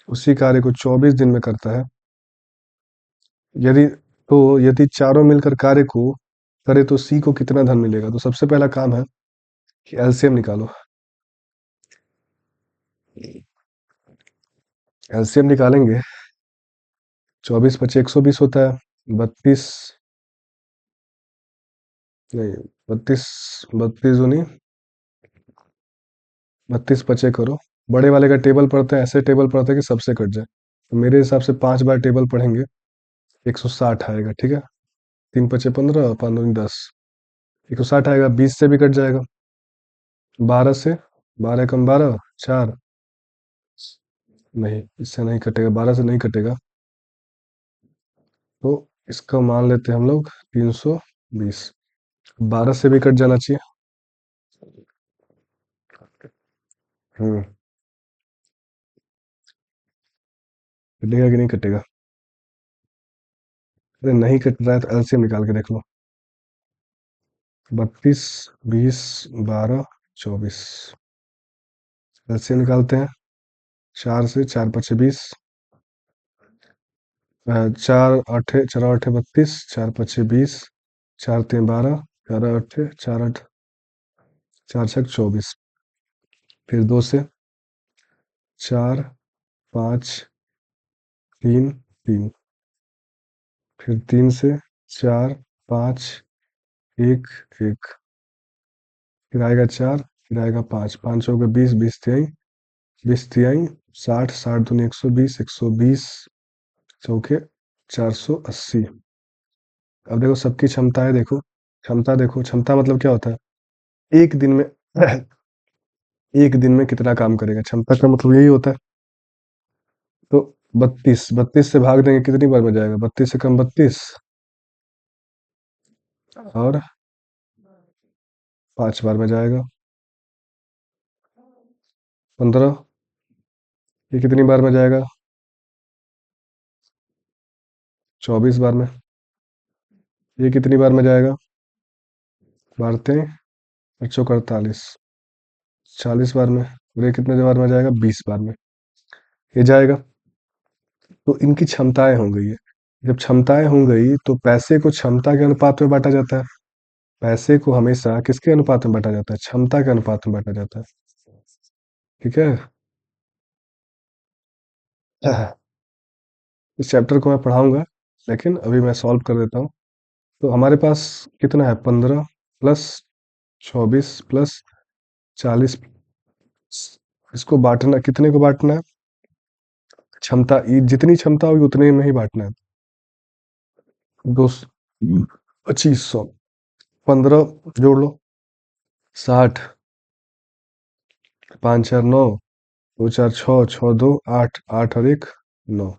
उसी कार्य को 24 दिन में करता है। यदि यदि चारों मिलकर कार्य को करे तो सी को कितना धन मिलेगा? तो सबसे पहला काम है कि एलसीएम निकालो। एलसीएम निकालेंगे, 24 × 5 = 120 होता है, 32 नहीं, 32, 32 दूनी 32 × 5 करो। बड़े वाले का टेबल पढ़ते हैं, ऐसे टेबल पढ़ते हैं कि सबसे कट जाए, तो मेरे हिसाब से 5 बार टेबल पढ़ेंगे, 160 आएगा। ठीक है, 3 × 5 = 15, 5 × 10, 160 आएगा। 20 से भी कट जाएगा, 12 से, 12 × 12 4, नहीं इससे नहीं कटेगा, 12 से नहीं कटेगा, तो इसका मान लेते हैं हम लोग 320। 12 से भी कट जाना चाहिए। हम्म, कटेगा कि नहीं कटेगा? अरे नहीं कट रहा है तो एलसीएम निकाल के देख लो। 32, 20, 12, 24, एलसीएम निकालते हैं। 4 से, 4 × 5 = 20, 4 × 8 = 32, 4 × 5 = 20, 4 × 3 = 12, 4 × 8 = 4 × 8 = 4 × 6 = 24। फिर 2 से, 4, 5, 3, 3, फिर 3 से, 4, 5, 1, 1, फिर आएगा 4, फिर आएगा 5, 5 हो गए 20, 20 तिहाई, 20 तिहाई 60, 60 दूनी 120, 120 चौके 480। अब देखो सबकी क्षमताएं देखो, क्षमता देखो, क्षमता मतलब क्या होता है? एक दिन में एक दिन में कितना काम करेगा, क्षमता का मतलब यही होता है। तो 32, 32 से भाग देंगे कितनी बार में जाएगा? 32 से कम 32, और 5 बार में जाएगा। 15। ये कितनी बार में जाएगा? 24 बार में। ये कितनी बार में जाएगा? मारते हैं, 8 48, 40 बार में। और ये कितने बार में जाएगा? 20 बार में ये जाएगा। तो इनकी क्षमताएं हो गई है। जब क्षमताएं हो गई तो पैसे को क्षमता के अनुपात में बांटा जाता है। पैसे को हमेशा किसके अनुपात में बांटा जाता है? क्षमता के अनुपात में बांटा जाता है। ठीक है। इस चैप्टर को मैं पढ़ाऊंगा, लेकिन अभी मैं सॉल्व कर देता हूँ। तो हमारे पास कितना है? 15 प्लस 24 प्लस 40। इसको बांटना, कितने को बांटना है? क्षमता, जितनी क्षमता होगी उतने में ही बांटना है। 2500, 15 जोड़ लो, 60, 5 4 9, 2 4 6, 6 2 8, 8 और 1 9,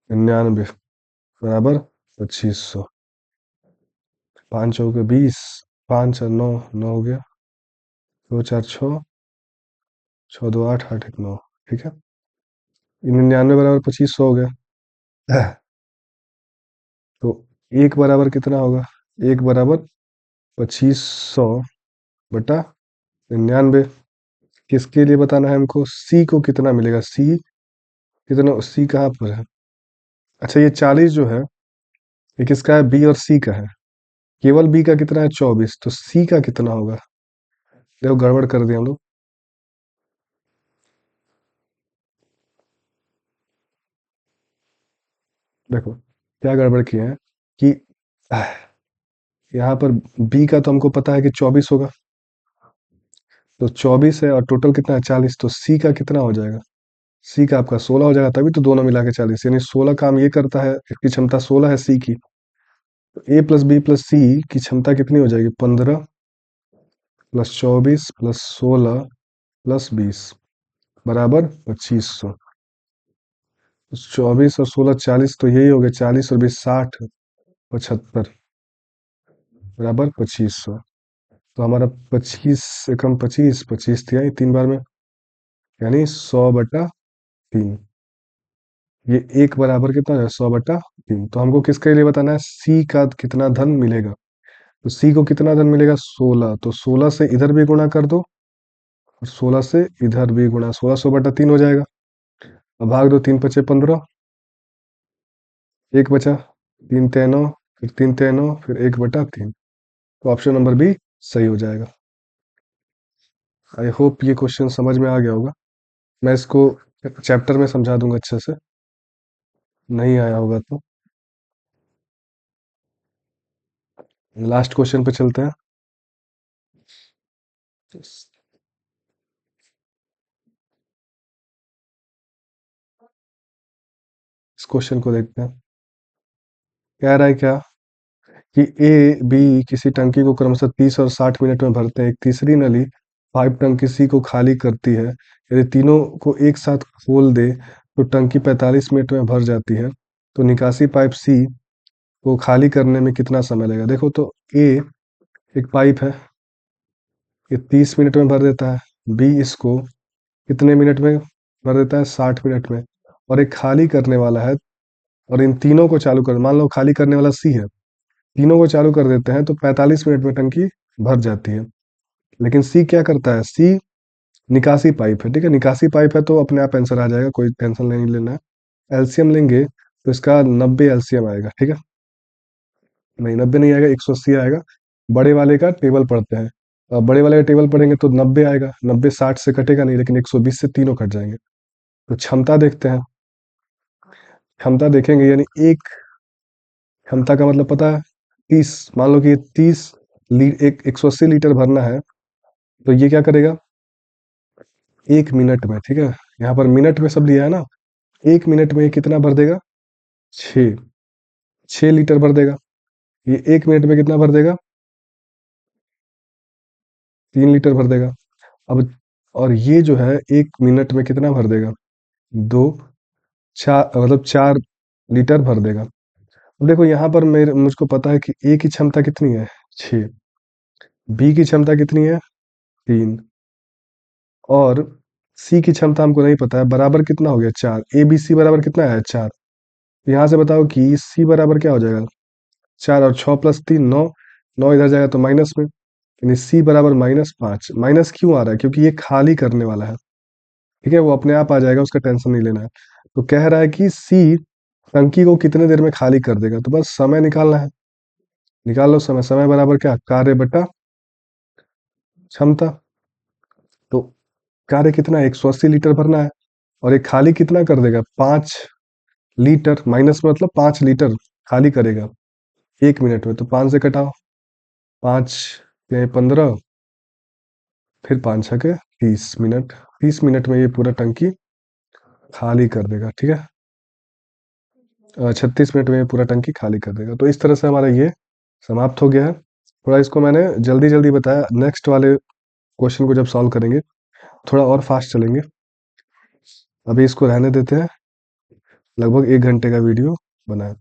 99 बराबर 2500। 5 चौके 20, 5 और 9 9 हो गया, 2 4 6, 6 2 8, 8 1 9। ठीक है, 99 बराबर 2500 हो गया। तो एक बराबर कितना होगा? एक बराबर 2500 बटा 99। किसके लिए बताना है हमको? सी को कितना मिलेगा? सी कितना? सी कहाँ पर है? अच्छा, ये 40 जो है ये किसका है? बी और सी का है। केवल बी का कितना है? 24। तो सी का कितना होगा? देखो गड़बड़ कर दिया हम लोग। देखो क्या गड़बड़ किए हैं कि आह, यहाँ पर बी का तो हमको पता है कि 24 होगा। तो 24 है और टोटल कितना है? 40। तो सी का कितना हो जाएगा? सी का आपका 16 हो जाएगा, तभी तो दोनों मिला के 40, यानी 16 काम ये करता है। इसकी क्षमता 16 है सी की। तो ए प्लस बी प्लस सी की क्षमता कितनी हो जाएगी? 15 प्लस 24 प्लस 16 प्लस 20 बराबर 2500। 24 और 16 40, तो यही हो गया। 40 और 20 60, 75 बराबर 2500। तो हमारा 25 से कम 25, 25 दिया ही 3 बार में, यानी 100/3। ये एक बराबर कितना है? 100/3। तो हमको किसके लिए बताना है? सी का कितना धन मिलेगा। तो सी को कितना धन मिलेगा? 16। तो 16 से इधर भी गुणा कर दो और 16 से इधर भी गुणा, 1600/3 हो जाएगा। अब भाग दो, 3 5 15, एक बचा, 3 3 9, फिर 3 3 9, फिर 1/3। तो ऑप्शन नंबर बी सही हो जाएगा। आई होप ये क्वेश्चन समझ में आ गया होगा। मैं इसको चैप्टर में समझा दूंगा अच्छे से, नहीं आया होगा तो। लास्ट क्वेश्चन पे चलते हैं। इस क्वेश्चन को देखते हैं। कह रहा है क्या कि ए बी किसी टंकी को क्रमशः 30 और 60 मिनट में भरते हैं। एक तीसरी नली पाइप टंकी सी को खाली करती है। यदि तीनों को एक साथ खोल दे तो टंकी 45 मिनट में भर जाती है। तो निकासी पाइप सी को खाली करने में कितना समय लगेगा? देखो तो ए एक पाइप है, ये 30 मिनट में भर देता है। बी इसको कितने मिनट में भर देता है? 60 मिनट में। और एक खाली करने वाला है, और इन तीनों को चालू कर, मान लो खाली करने वाला सी है, तीनों को चालू कर देते हैं तो 45 मिनट में टंकी भर जाती है। लेकिन सी क्या करता है? सी निकासी पाइप है। ठीक है, निकासी पाइप है तो अपने आप आंसर आ जाएगा, कोई टेंशन नहीं लेना है। एलसीएम लेंगे तो इसका 90 एलसीएम आएगा। ठीक है, नहीं 90 नहीं आएगा, 180 आएगा। बड़े वाले का टेबल पढ़ते हैं। अब बड़े वाले का टेबल पढ़ेंगे तो 90 आएगा। 90 60 से कटेगा नहीं, लेकिन 120 से तीनों कट जाएंगे। तो क्षमता देखते हैं। क्षमता देखेंगे, यानी एक क्षमता का मतलब पता है? 30। मान लो कि ये 30 एक 180 लीटर भरना है, तो ये क्या करेगा? 1 मिनट में। ठीक है, यहाँ पर मिनट में सब दिया है ना। 1 मिनट में ये कितना भर देगा? 6। 6 लीटर भर देगा। ये 1 मिनट में कितना भर देगा? 3 लीटर भर देगा। अब और ये जो है 1 मिनट में कितना भर देगा? 2 4, मतलब 4 लीटर भर देगा। अब देखो यहाँ पर मेरे मुझको पता है कि ए की क्षमता कितनी है? 6। बी की क्षमता कितनी है? 3। और सी की क्षमता हमको नहीं पता है, बराबर कितना हो गया 4, ए बी सी बराबर कितना है 4। यहाँ से बताओ कि सी बराबर क्या हो जाएगा 4, और 6 + 3 9, 9 इधर जाएगा तो माइनस में, यानी सी बराबर -5। माइनस क्यों आ रहा है, क्योंकि ये खाली करने वाला है। ठीक है, वो अपने आप आ जाएगा, उसका टेंशन नहीं लेना है। तो कह रहा है कि सी टंकी को कितने देर में खाली कर देगा, तो बस समय निकालना है। निकाल लो समय। समय बराबर क्या, कार्य बटा क्षमता। तो कार्य कितना है, 180 लीटर भरना है, और ये खाली कितना कर देगा 5 लीटर, माइनस में मतलब 5 लीटर खाली करेगा 1 मिनट में। तो 5 से कटाओ, 5 × 15, फिर 5 × 6 = 30 मिनट। 30 मिनट में ये पूरा टंकी खाली कर देगा। ठीक है, 36 मिनट में ये पूरा टंकी खाली कर देगा। तो इस तरह से हमारा ये समाप्त हो गया है। थोड़ा इसको मैंने जल्दी जल्दी बताया, नेक्स्ट वाले क्वेश्चन को जब सॉल्व करेंगे थोड़ा और फास्ट चलेंगे। अभी इसको रहने देते हैं, लगभग 1 घंटे का वीडियो बना है।